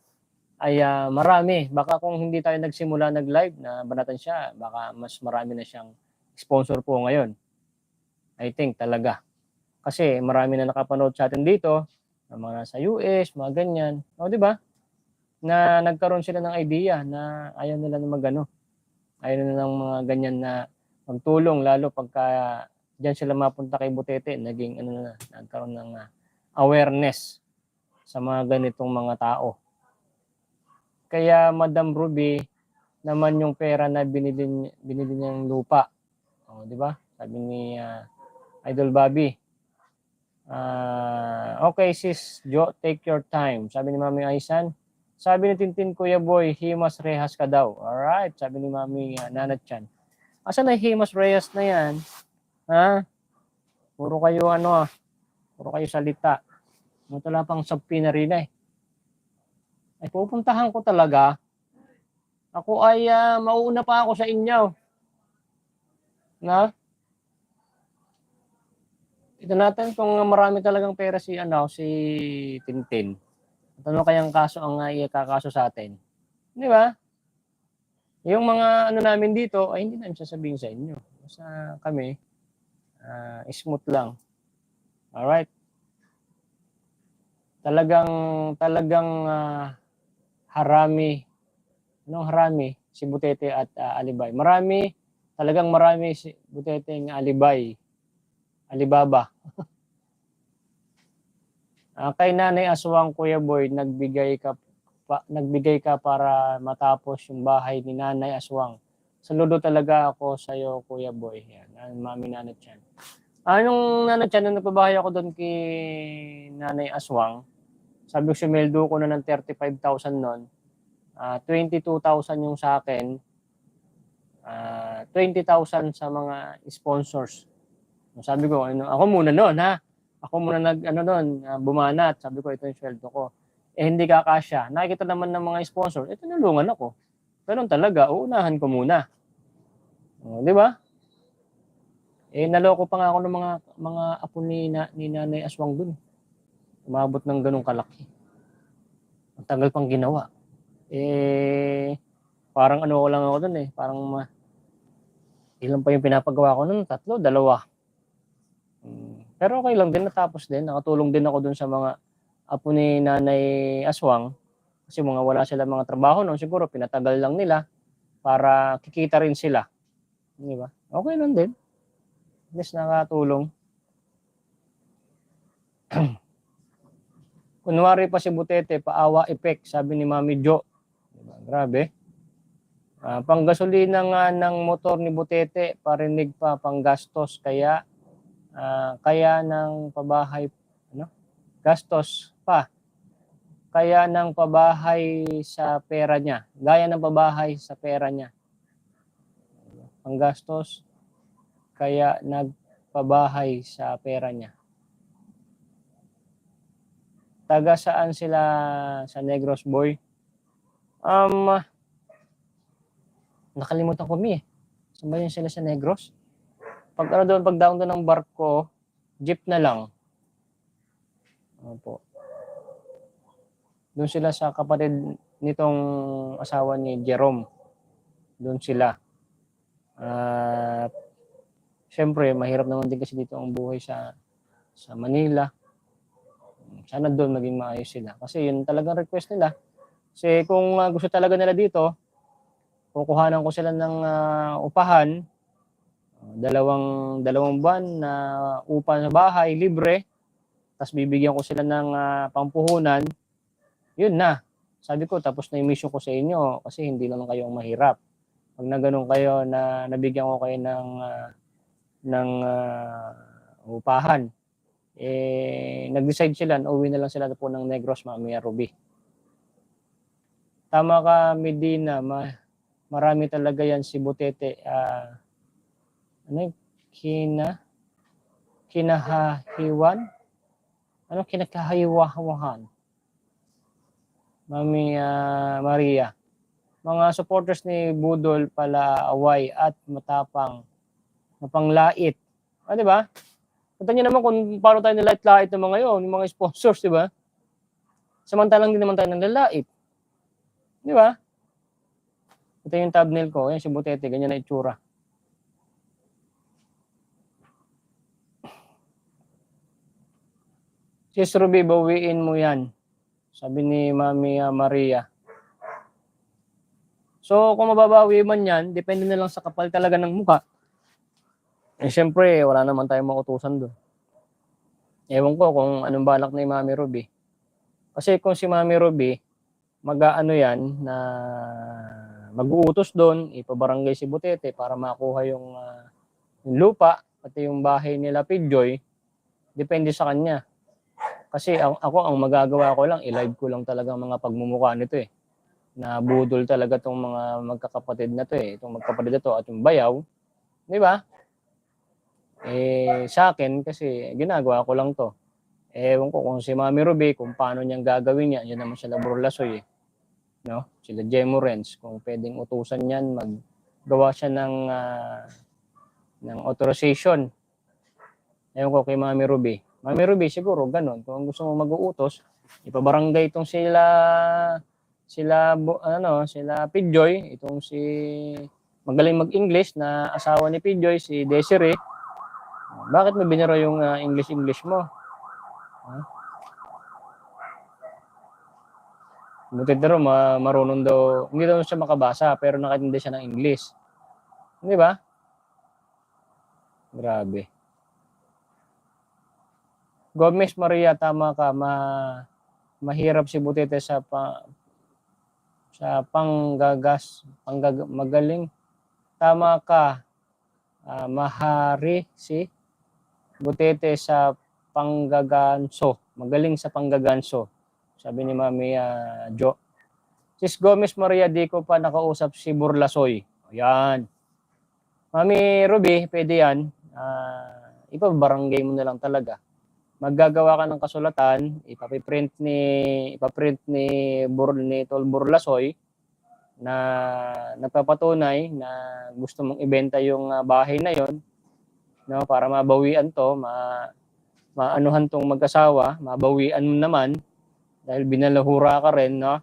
ay marami. Baka kung hindi tayo nagsimula nag-live na banatan siya, baka mas marami na siyang sponsor po ngayon. I think talaga. Kasi marami na nakapanood sa atin dito, mga nasa US, mga ganyan. O, di ba? Na nagkaroon sila ng idea na ayaw nila na magano. Ayaw nila ng mga ganyan na magtulong, lalo pagka diyan sila mapunta kay Butete, naging nagkaroon ng awareness sa mga ganitong mga tao. Kaya Madam Ruby naman yung pera na binili niyang lupa. O, di ba? Sabi ni Idol Bobby. Okay sis Jo, take your time. Sabi ni Mami Aisan. Sabi ni Tintin, Kuya Boy, Himas Rehas ka daw. Alright, sabi ni Mami Nanat Chan. Asan na Himas Rehas na yan? Ha? Puro kayo puro kayo salita. Wala pang sabpi na rin eh. Ay pupuntahan ko talaga. Ako ay mauuna pa ako sa inyo. Na? Ito natin kung marami talagang pera si Tintin. Ano kayang kaso ang ikakaso sa atin? Di ba? Yung mga namin dito, ay hindi namin sasabihin sa inyo. Basta kami, smooth lang. Alright? Talagang harami. Anong harami? Si Butete at Alibay. Talagang marami si Butete ng Alibay. Alibaba. Kay Nanay Aswang, Kuya Boy, nagbigay ka para matapos yung bahay ni Nanay Aswang. Saludo talaga ako sa iyo, Kuya Boy. Yan, Mami Nanay Chan. Nung Nanay Chan, nung nagpabahay ako doon kay Nanay Aswang, sabi ko sumeldo ko na ng 35,000 noon. 22,000 yung sa akin. 20,000 sa mga sponsors. Sabi ko, ako muna noon ha. Ako muna bumanat. Sabi ko, ito yung sweldo ko. Hindi kakasya. Nakikita naman ng mga sponsor, tinulungan ako. Pero talaga, uunahan ko muna. Di ba? Naloko pa nga ako ng mga apo ni Nanay Aswang dun. Umabot ng ganung kalaki. Ang tagal pang ginawa. Parang ko lang ako dun Parang ilan pa yung pinapagawa ko nun? 3, 2. Pero okay lang din, natapos din. Nakatulong din ako dun sa mga apo ni Nanay Aswang. Kasi wala sila mga trabaho noon. Siguro pinatagal lang nila para kikita rin sila. Di ba? Okay lang din. At least nakatulong. Kunwari pa si Butete, paawa effect, sabi ni Mami Jo. Diba? Grabe. Panggasolina nga ng motor ni Butete, parinig pa panggastos, kaya ng pabahay, gastos pa. Kaya ng pabahay sa pera niya. Gaya ng pabahay sa pera niya. Panggastos, kaya nagpabahay sa pera niya. Taga saan sila sa Negros, Boy? Nakalimutan ko Saan ba yun sila sa Negros? Pagdaon doon ng barko, jeep na lang. Opo. Doon sila sa kapatid nitong asawa ni Jerome. Doon sila. Siyempre, mahirap naman din kasi dito ang buhay sa Manila. Sana doon maging maayos sila. Kasi yun talagang request nila. Kasi kung gusto talaga nila dito, kukuhanan ko sila ng upahan, dalawang buwan na upa sa bahay, libre, tapos bibigyan ko sila ng pampuhunan, yun na. Sabi ko, tapos na yung mission ko sa inyo kasi hindi naman kayo ang mahirap. Pag na ganun kayo na nabigyan ko kayo ng upahan, nag-decide sila, uwi na lang sila po ng Negros, Mami Ruby. Tama ka, Medina, marami talaga yan si Butete. Kinahahiwan? Ano kinakahiwahawahan? Mami Maria. Mga supporters ni Budol pala away at matapang, mapanglait. Di ba? Kita niyo naman kung paano tayo nilait-lait ng mga yun, yung mga sponsors, di ba? Samantalang din naman tayo nilalait. Di ba? Ito yung thumbnail ko. Yan si Butete. Ganyan na itsura. Sis Ruby, bawiin mo yan. Sabi ni Mami Maria. So, kung mababawi man yan, depende na lang sa kapal talaga ng mukha. Siyempre, wala naman tayong mautusan doon. Ewan ko kung anong balak ni Mami Ruby. Kasi kung si Mami Ruby, mag-aano yan na mag-uutos doon, ipabarangay si Butete para makuha yung lupa, pati yung bahay nila Pidjoy, depende sa kanya. Kasi ako, ang magagawa ko lang, i-live ko lang talaga mga pagmumukha nito eh. Na budol talaga tong mga magkakapatid na to eh. Itong magkapatid na to at yung bayaw. Di ba? Sa akin, kasi ginagawa ko lang to. Ewan ko kung si Mami Ruby, kung paano niyang gagawin niya. Yan naman sila Burlasoy eh. No? Sila Jemo Renz. Kung pwedeng utusan yan, maggawa siya ng authorization. Ewan ko kay Mami Ruby. Mami Ruby, siguro ganun. Kung gusto mo mag-uutos, ipabarangay itong sila Pidjoy, itong si magaling mag-English na asawa ni Pidjoy, si Desiree. Bakit mo biniro yung English mo? Butit na rin, marunong daw, hindi daw siya makabasa, pero nakaintindi siya ng English. Di ba? Grabe. Gomez Maria, tama ka, mahirap si Butete sa magaling. Tama ka, mahari si Butete sa panggaganso. Magaling sa panggaganso. Sabi ni Mami Jo. Sis Gomez Maria, di ko pa nakausap si Burlasoy. Ayan. Mami Ruby, pwede yan. Ipabarangay mo na lang talaga. Maggagawa ka ng kasulatan, ipaprint ni Tol Burlasoy na nagpapatunay na gusto mong ibenta yung bahay na yon, no, para mabawian to, maanuhan tong mag-asawa, mabawian mo naman dahil binalahura ka rin, no?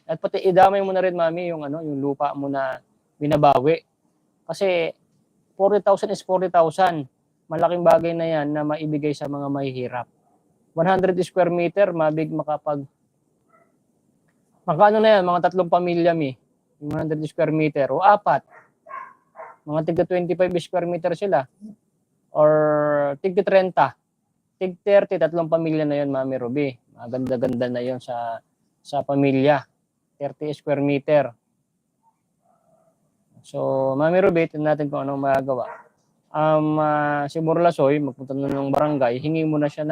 At pati idamay mo na rin, Mami, yung yung lupa mo na binabawi. Kasi 40,000 is 40,000. Malaking bagay na yan na maibigay sa mga mahihirap. 100 square meter, makaano na yan, mga 3 pamilya, yung 100 square meter, o 4. Mga tigda 25 square meter sila. Or tigda 30. Tig 30, 3 pamilya na yun, Mami Ruby. Maganda-ganda na yun sa pamilya. 30 square meter. So, Mami Ruby, tignan natin kung anong magagawa. Si Burlasoy, magpunta na ng barangay, hingi mo na siya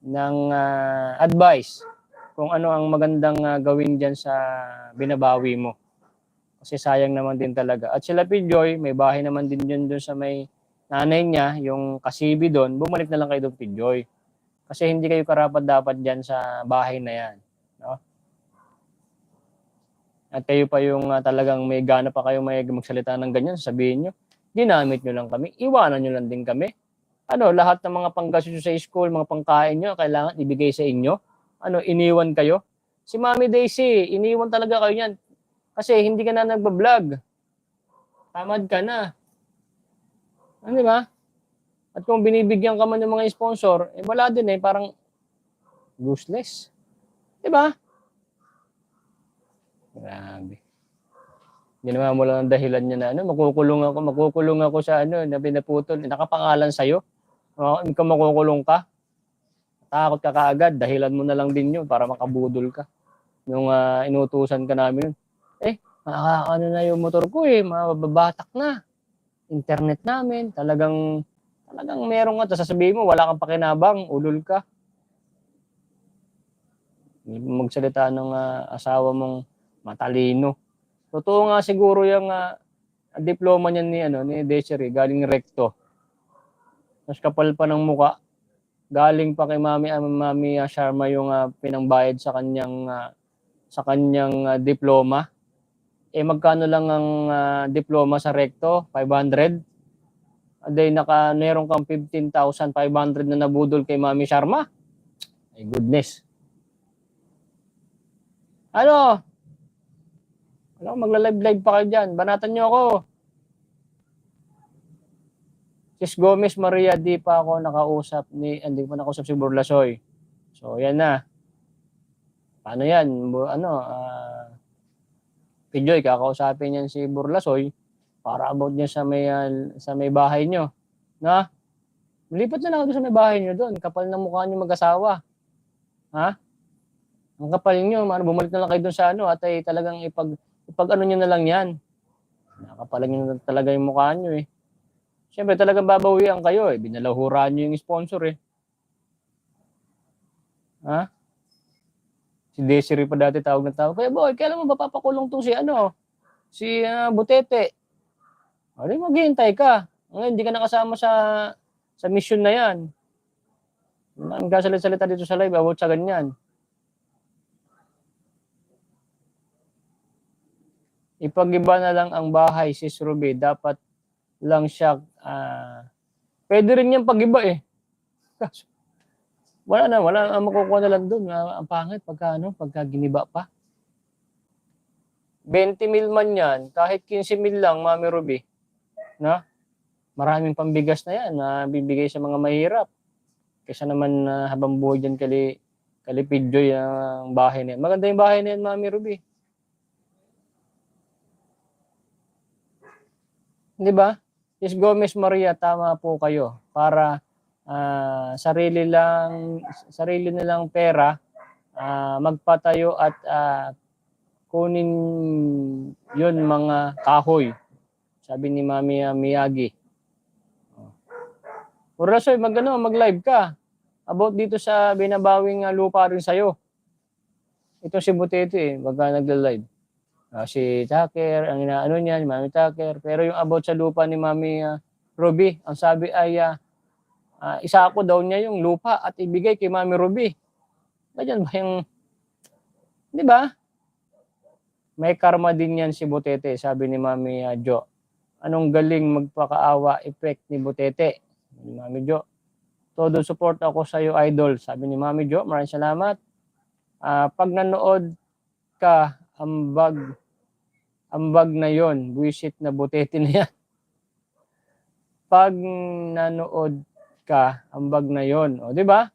ng advice kung ano ang magandang gawin dyan sa binabawi mo. Kasi sayang naman din talaga. At sila Pidjoy, may bahay naman din yun doon sa may nanay niya, yung kasibi doon, bumalik na lang kayo doon Pidjoy. Kasi hindi kayo karapat-dapat dyan sa bahay na yan. No? At kayo pa yung talagang may gana pa kayo may magsalita ng ganyan, sabihin nyo, ginamit nyo lang kami, iwanan nyo lang din kami. Lahat ng mga panggastos sa school, mga pangkain nyo, kailangan ibigay sa inyo. Iniwan kayo. Si Mami Daisy, iniwan talaga kayo yan. Kasi hindi ka na nagbablog. Tamad ka na. Di ba? At kung binibigyan ka man ng mga sponsor, wala din parang Useless. Di ba? Grabe. Ginawa mo lang ang dahilan niya na ano, makukulong ako sa ano, na pinaputol. Nakapangalan sa'yo. Ikaw makukulong ka. Takot ka kaagad. Dahilan mo na lang din yun para makabudol ka. Yung inutusan ka namin. Ano na yung motor ko mababatak na. Internet namin. Talagang meron nga. Tapos sasabihin mo, wala kang pakinabang. Ulol ka. Magsalita ng asawa mong matalino. Totoo nga siguro yung diploma niya ni Desiree, galing Recto. Mas kapal pa ng muka. Galing pa kay Mami Sharma yung pinangbayad sa kanyang diploma. Magkano lang ang diploma sa Recto? 500. Meron kang 15,500 na nabudol kay Mami Sharma. Ay goodness. Ano, magla-live pa kayo dyan. Banatan nyo ako. Sis Gomez Maria, di pa ako nakausap hindi pa nakausap si Burlasoy. So, yan na. Paano yan? Pijoy, kakausapin yan si Burlasoy para about niya sa may bahay nyo. Na? Lipat na lang ako sa may bahay nyo doon. Kapal ng mukha nyo mag-asawa. Ha? Ang kapal nyo, bumalik na lang kayo doon sa at ay talagang ipag ano nyo na lang yan. Nakapalan nyo na talaga yung mukha nyo Siyempre talagang babawian kayo Binalahuraan nyo yung sponsor Ha? Si Desiree pa dati tawag na tawag. Kaya boy, kailan mo ba papakulong tong si Butete? Di maghihintay ka. Ngayon, hindi ka nakasama sa mission na yan. Ang kasalit-salita dito sa live about sa ganyan. Ipag-iba na lang ang bahay, Sis Ruby. Dapat lang siya, pwede rin niyang pag-iba Wala makukuha na lang doon. Ang pangit pagka giniba pa. 20 mil man yan, kahit 15 mil lang, Mami Ruby. Na? Maraming pambigas na yan na bibigay sa mga mahirap. Kaysa naman habang buhay dyan kalipidyoy ang bahay na yan. Maganda yung bahay na yan, Mami Ruby. Di ba? Sis Gomez Maria, tama po kayo. Para sarili nilang pera, magpatayo at kunin yun mga kahoy. Sabi ni Mami Miyagi. Urasoy, mag-live ka. About dito sa binabawing lupa rin sa'yo. Ito si Butete baga nagla-live. Si Tucker, ang inaano niya, ni Mami Tucker. Pero yung about sa lupa ni Mami Ruby, ang sabi ay isako daw niya yung lupa at ibigay kay Mami Ruby. Ganyan ba yung, di ba? May karma din yan si Butete, sabi ni Mami Jo. Anong galing magpakaawa effect ni Butete? Ni Mami Jo. Todo support ako sa iyo, idol, sabi ni Mami Jo. Maraming salamat. Pag nanood ka, ambag na yon, buwisit na Butete na yan. Pag nanood ka, ambag na yon. O, di ba?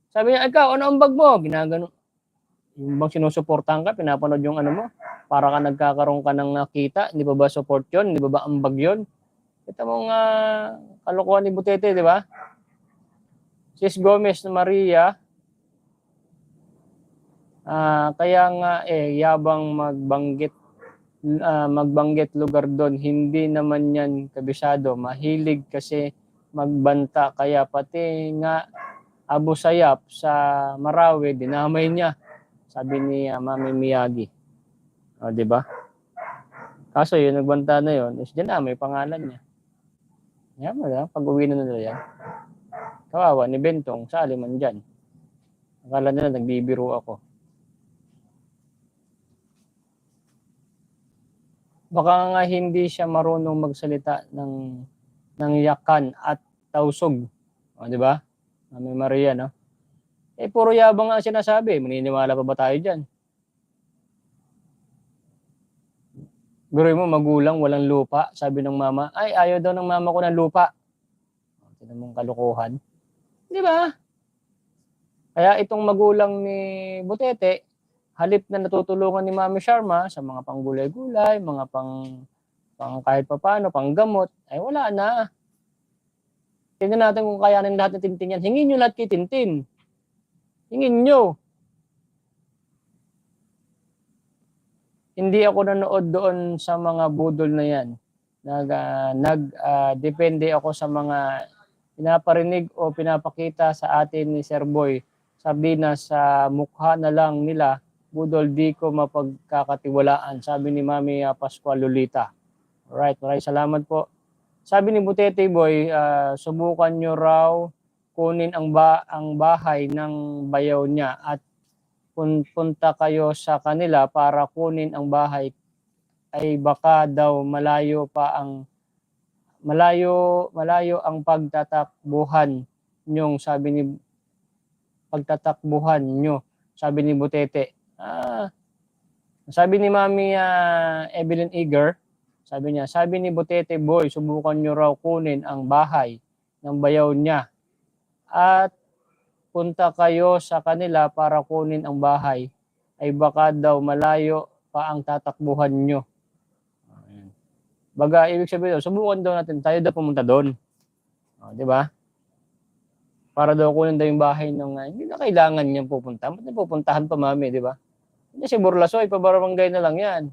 Sabi niya, ikaw, ano ambag mo? Ginagano. Yung bang sinusuportahan ka, pinapanood yung ano mo, para ka nagkakaroon ka ng kita, hindi ba support yon? Hindi ba ambag yon? Kita mong kalokohan ni Butete, di ba? Sis Gomez Maria, kaya nga yabang magbanggit lugar doon, hindi naman yan kabisado. Mahilig kasi magbanta, kaya pati nga Abu Sayyaf sa Marawi, dinamay niya. Sabi ni Mami Miyagi. O, di ba? Kaso yun, nagbanta na yun, is dinamay pangalan niya. Yan mo lang, pag-uwi na nila yan. Kawawa ni Bentong, sali man dyan. Akala nila nagbibiro ako. Baka nga hindi siya marunong magsalita ng yakan at tausog. O, di ba? Mami Maria, no? Puro yabang nga sinasabi. Maniniwala pa ba tayo dyan? Guro mo, magulang, walang lupa. Sabi ng mama, ay, ayaw daw ng mama ko ng lupa. Ito namang kalukuhan. Di ba? Kaya itong magulang ni Butete, halip na natutulungan ni Mami Sharma sa mga panggulay-gulay, mga pang kahit papaano, panggamot, ay wala na. Tingnan natin kung kayanin lahat ng Tintin yan. Hingin nyo lahat kay Tintin. Hingin nyo. Hindi ako nanood doon sa mga budol na yan. Depende ako sa mga pinaparinig o pinapakita sa atin ni Sir Boy. Sabi na sa mukha na lang nila, budol di ko mapagkakatiwalaan. Sabi ni Mami Pascual Lolita. Alright, maraming salamat po. Sabi ni Butete Boy, subukan nyo raw kunin ang bahay ng bayaw niya at punta kayo sa kanila para kunin ang bahay ay baka daw malayo ang pagtatakbuhan nyo, sabi ni Butete. Sabi ni Mami Evelyn Eager, sabi ni Butete Boy, subukan nyo raw kunin ang bahay ng bayaw niya at punta kayo sa kanila para kunin ang bahay ay baka daw malayo pa ang tatakbuhan nyo. Baga, ibig sabihin, subukan daw natin, tayo daw pumunta doon. Di ba? Para daw kunin daw yung bahay ng, hindi na kailangan niyang pupunta. Ba't pupuntahan pa, Mami, di ba? Hindi si Burlasoy, pabarangay na lang yan.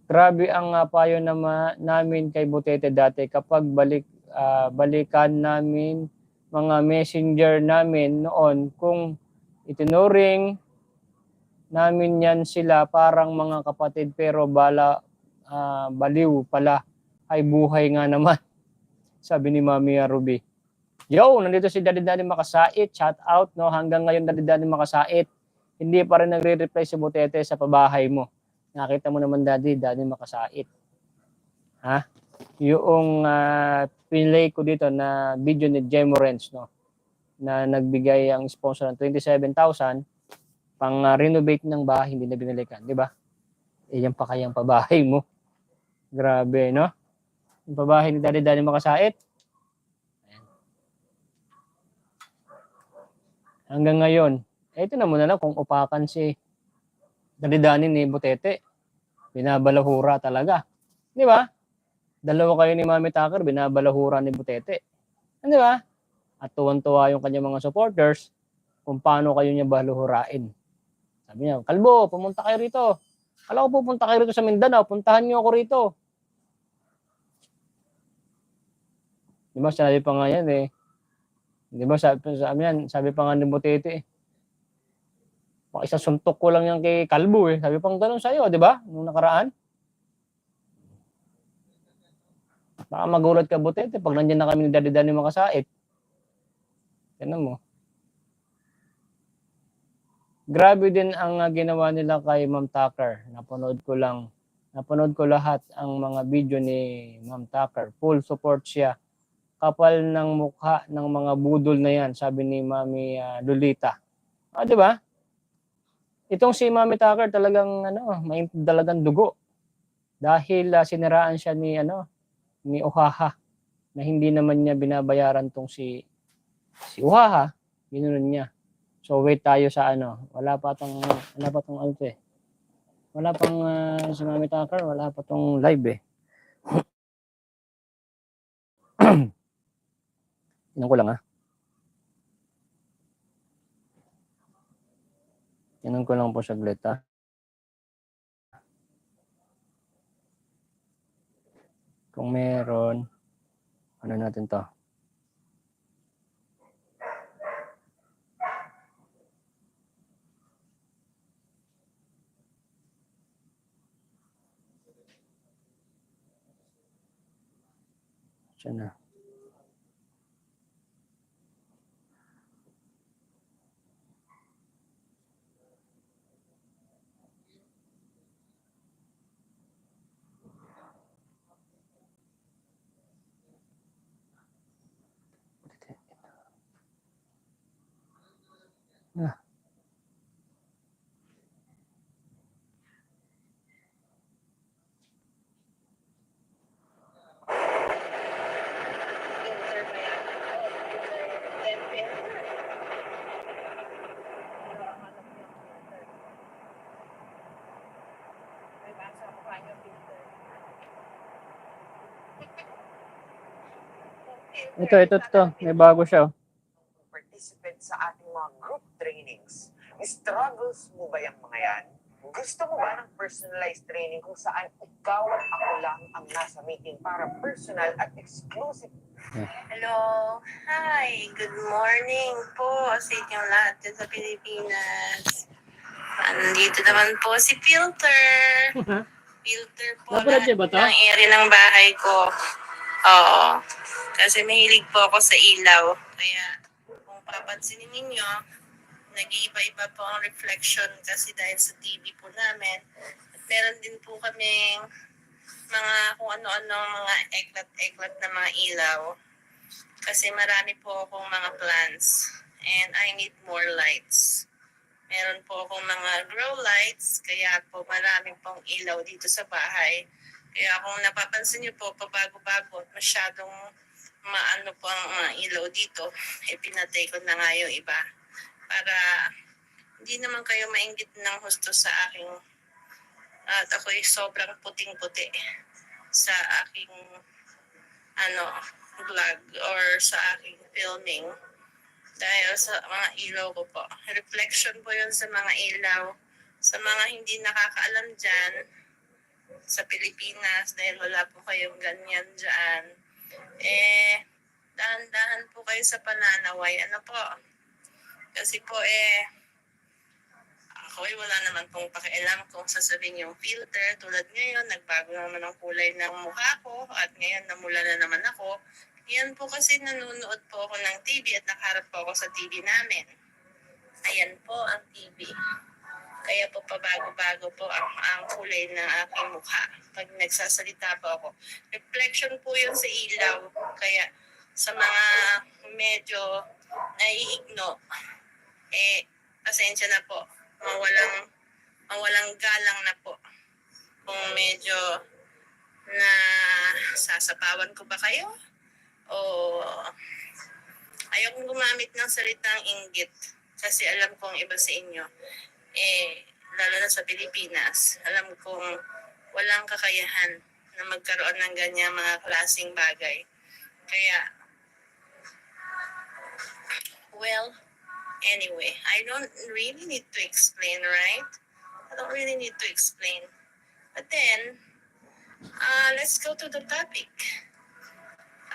Grabe ang payo namin kay Butete dati kapag balikan namin mga messenger namin noon kung itinuring namin yan sila parang mga kapatid pero baliw pala ay buhay nga naman. Sabi ni Mami Ruby. Yo, nandito si Daddy Danny Makasait. Shout out, no? Hanggang ngayon Daddy Danny Makasait. Hindi pa rin nagre-reply si Butete sa pabahay mo. Nakita mo naman Daddy Makasait. Ha? Yung pinlay ko dito na video ni Jemo Renz, no? Na nagbigay ang sponsor ng 27,000 pang renovate ng bahay, hindi na binalikan, di ba? Yan pa kayang pabahay mo. Grabe, no? Yung pabahay ni Daddy Makasait. Ayan. Hanggang ngayon, ito na muna lang kung upakan si Daddy ni Butete. Binabalahura talaga. Di ba? Dalawa kayo ni Mami Tucker, binabalahura ni Butete. Di ba? At tuwan-tuwa yung kanyang mga supporters kung paano kayo niya baluhurain. Sabi niya, Kalbo, pumunta kayo rito. Kala ko pupunta kayo rito sa Mindanao, puntahan niyo ako rito. Di ba, sabi pa nga yan eh. Di ba, sabi pa nga ni Butete eh. Baka isasuntok ko lang yan kay Kalbo eh. Sabi pang ganun sa'yo, di ba? Nung nakaraan. Baka magulat ka Butete pag nandiyan na kami ni Daddy Danny Makasait. Tignan mo. Grabe din ang ginawa nila kay Ma'am Tucker. Napanood ko lahat ang mga video ni Ma'am Tucker. Full support siya. Kapal ng mukha ng mga budol na yan, sabi ni Mami Lolita. Di ba? Itong si Mami Tucker talagang talagang dugo. Dahil siniraan siya ni Uhaha na hindi naman niya binabayaran tong si Uhaha, ginunon niya. So wait tayo sa wala pa tong Wala pang si Mami Tucker, wala pa tong live eh. Tingnan ko lang Tingnan ko lang po saglit Kung meron, ano natin to? Siya na. Ito. May bago siya. Participate sa ating mga group trainings. Struggles mo ba yung mga yan? Gusto mo ba ng personalized training kung saan ikaw at ako lang ang nasa meeting para personal at exclusive? Hello. Hi. Good morning po sa inyong lahat dyan sa Pilipinas. Andito naman po si Filter. Filter po Napalat niya ba to? ng area ng bahay ko. Oo. Kasi mahilig po ako sa ilaw. Kaya kung papansinin ninyo, nag-iiba-iba po ang reflection kasi dahil sa TV po namin. At meron din po kaming mga kung ano-ano mga eklat-eklat na mga ilaw. Kasi marami po akong mga plants and I need more lights. Meron po akong mga grow lights, kaya po marami pong ilaw dito sa bahay. Kaya kung napapansin niyo po, pabago-bago at masyadong maano po ang mga ilaw dito, pinatay ko na nga yung iba. Para hindi naman kayo mainggit ng husto sa aking, at ako'y sobrang puting-puti sa aking vlog or sa aking filming. Dahil sa mga ilaw ko po. Reflection po yun sa mga ilaw. Sa mga hindi nakakaalam dyan, sa Pilipinas, dahil wala po kayong ganyan dyan, dahan-dahan po kayo sa pananaway. Ano po? Kasi po ako'y wala naman pong pakialam kung sasabihin yung filter. Tulad ngayon, nagbago naman ang kulay ng mukha ko at ngayon namula na naman ako. Yan po kasi nanonood po ako ng TV at nakaharap po ako sa TV namin. Ayan po ang TV. Kaya po pabago-bago po ang kulay ng aking mukha pag nagsasalita po ako. Reflection po yun sa ilaw. Kaya sa mga medyo naiigno, pasensya na po. Mawalang galang na po. Kung medyo na sasapawan ko ba kayo? O ayokong gumamit ng salitang inggit kasi alam kong iba sa inyo, lalo na sa Pilipinas, alam kong walang kakayahan na magkaroon ng ganyan mga klaseng bagay. Kaya, well, anyway, I don't really need to explain, right? I don't really need to explain. But then, let's go to the topic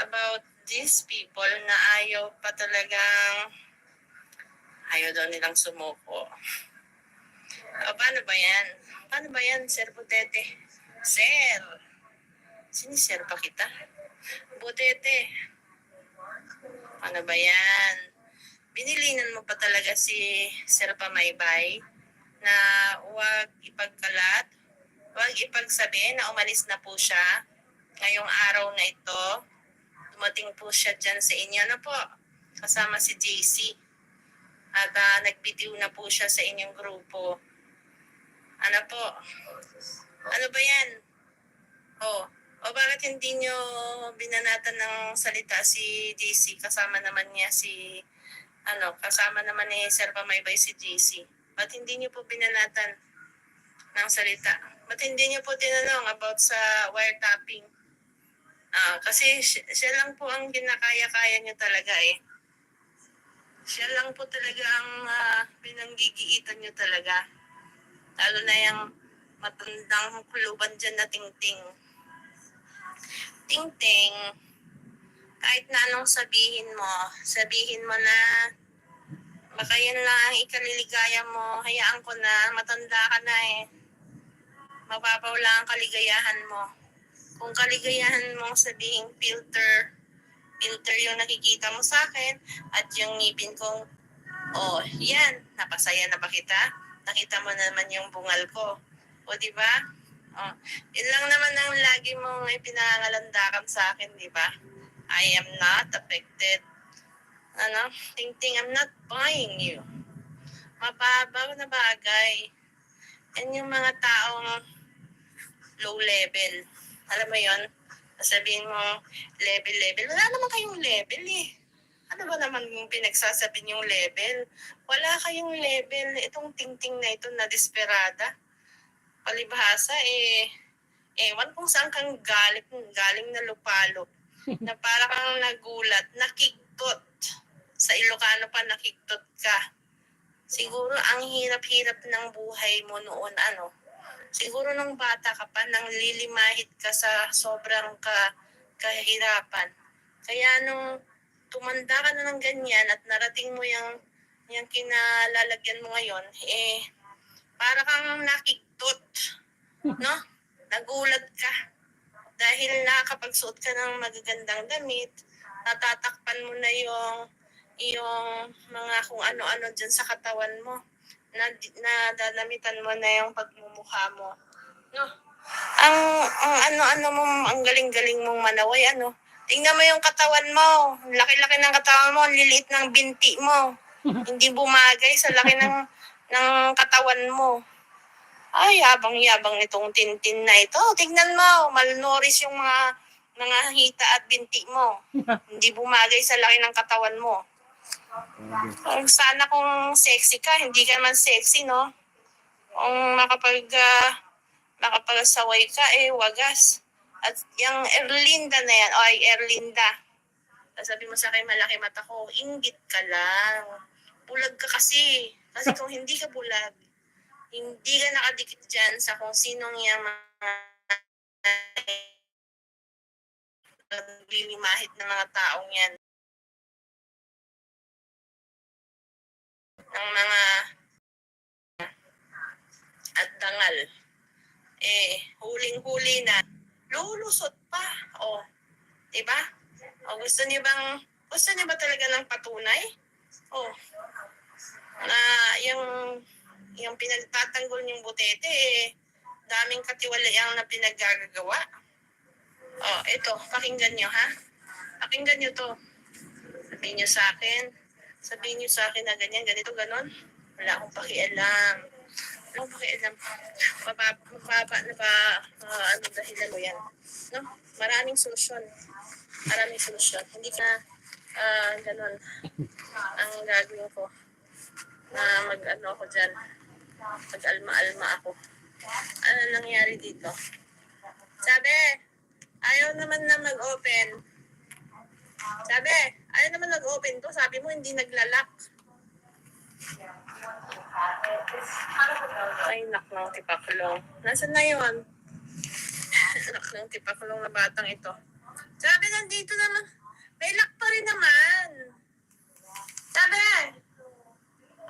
about these people na ayaw daw nilang sumuko. Paano ba yan? Paano ba yan, Sir Butete? Sir! Sinisir pa kita? Butete! Paano ba yan? Binilinan mo pa talaga si Sir Pamaybay na huwag ipagkalat, huwag ipagsabi na umalis na po siya ngayong araw na ito. Dumating po siya dyan sa inyo na po, kasama si JC. At nagbitiw na po siya sa inyong grupo. Ano po? Ano ba yan? O bakit hindi nyo binanatan ng salita si JC? Kasama naman niya kasama naman ni Sir Pamaybay si JC. Ba't hindi nyo po binanatan ng salita? Ba't hindi nyo po tinanong about sa wiretapping? Kasi siya lang po ang kinakaya-kaya niyo talaga Siya lang po talaga ang pinanggigiitan niyo talaga. Lalo na yung matandang kuluban dyan na Tingting. Tingting, kahit na anong sabihin mo na baka yan lang ang ikaliligaya mo, hayaan ko na, matanda ka na mababaw lang ang kaligayahan mo. Kung kaligayahan mong sabihin filter yung nakikita mo sa akin at yung ngipin kong, yan, napasaya na ba kita? Nakita mo naman yung bungal ko. O, di ba? Yun lang naman ang lagi mong ipinangalandakan sa akin, di ba? I am not affected. Tingting, I'm not buying you. Mababaw na bagay. Yan yung mga taong low level. Alam mo yon? Sabihin mo, level. Wala naman kayong level Ano ba naman yung pinagsasabi yung level? Wala kayong level. Itong Tingting na ito na desperada. Palibhasa, ewan kung saan kang galing na lupalop. na para kang nagulat, nakiktot. Sa Ilocano pa, nakiktot ka. Siguro ang hirap-hirap ng buhay mo noon, siguro nung bata ka pa, nang lilimahit ka sa sobrang kahirapan. Kaya nung tumanda ka na ng ganyan at narating mo yung kinalalagyan mo ngayon, para kang nakiktot, no? Nagulat ka. Dahil nakakapagsuot ka ng magagandang damit, natatakpan mo na yung mga kung ano-ano dyan sa katawan mo. Nadadamitan mo na yung pagmumukha mo. No? Ang ano-ano mo, ang galing-galing mong manaway, Tingnan mo yung katawan mo. Laki-laki ng katawan mo, ang liliit ng binti mo. Hindi bumagay sa laki ng katawan mo. Ay, yabang-yabang nitong Tintin na ito. Tignan mo, malnourished yung mga hita at binti mo. Hindi bumagay sa laki ng katawan mo. Sana kung sexy ka, hindi ka naman sexy, no? Kung makapagsaway ka, wagas. At yung Erlinda na yan, ay Erlinda. Sabi mo sa akin, malaki mata ko, inggit ka lang. Bulag ka kasi. Kasi kung hindi ka bulag, hindi ka nakadikit dyan sa kung sinong yung mga naglilimahit ng mga taong yan. Ng mga at dangal. Huling-huli na. Lulusot pa. Diba? Gusto niyo ba talaga ng patunay? Na yung pinagtatanggol niyong butete, daming katiwaliang na pinaggagawa. Ito, pakinggan niyo, ha? Pakinggan niyo to. Sabihin niyo sa akin na ganyan, ganito, ganon. Wala akong pakialam. Mababa na ba, dahilan mo yan? No? Maraming solusyon. Hindi ka, ganon, ang gagawin ko. Na ako dyan. Mag-alma-alma ako. Ano nangyari dito? Sabi, ayaw naman na mag-open. To. Sabi mo, hindi naglalak. Ay, naklang tipakulong. Nasaan na yun? Naklang tipakulong na batang ito. Sabi, nandito naman. May lock pa rin naman. Sabi,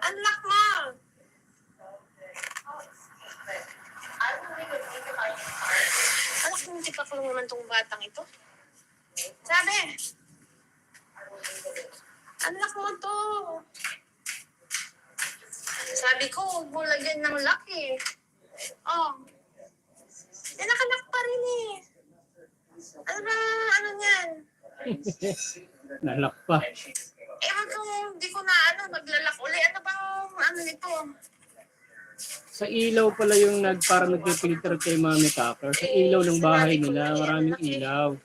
unlock mo. Anak mo, tipakulong naman tong batang ito. Sabi, unlock mo to. Sabi ko, huwag mo lagyan ng lock eh. Nakalock pa rin eh. Ano ba, yan? Nalak pa. Ewan kung di ko na maglalak uli. Ano bang nito? Sa ilaw pala yung parang nagpipilter kay Mami Tucker. Sa ilaw ng bahay nila, maraming ilaw.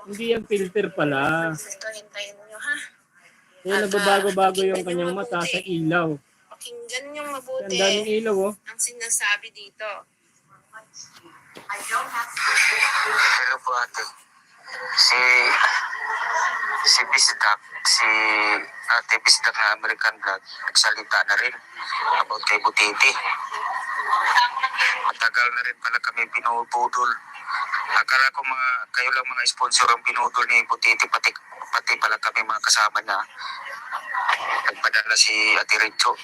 Hindi yung filter pala. Ito, hintayin nyo, ha? Kaya nagbabago-bago yung kanyang mata sa ilaw. Pakinggan yung mabuti. Ang daming ilaw, ang sinasabi dito. Hello po ate. Si Bisdak, si ate Bisdak na American Blood, nagsalita na rin about kay Butiti. Matagal na rin pala kami binubudol. Akala ko kayo lang mga sponsor ang binudol ni Butiti, pati pala kami mga kasama niya. Nagpadala si Ate Richo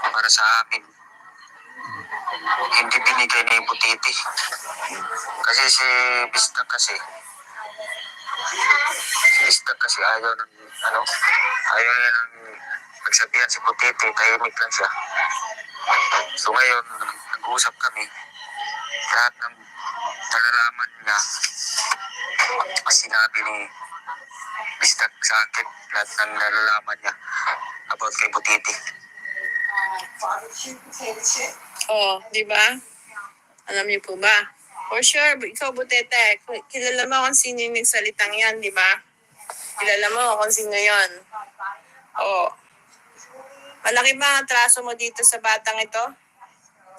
para sa amin. Hindi binigay ni Butiti. Kasi si Bisdak kasi ayaw niya ng pagsabihan si Butiti, tahimik lang siya. So ngayon, nag-uusap kami. Lahat ng nalalaman niya, sinabi ni Bisdak sa akin, lahat ng nalalaman niya about kay Butiti. Di ba? Alam niyo po ba? For sure, ikaw Butete, kilala mo kung sino yung nagsalitang yan, di ba? Kilala mo kung sino yon. Malaki ba ang atraso mo dito sa batang ito?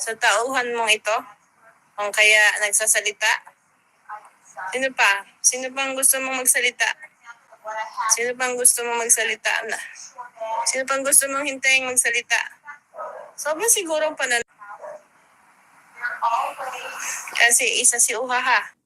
Sa tauhan mong ito? Kung kaya nagsasalita? Sino pa? Sino pang gusto mong magsalita? Sino pang gusto mong magsalita na? Sino pang gusto mong hintayin magsalita? Sobrang siguro pa na. Kasi isa si Uhaha.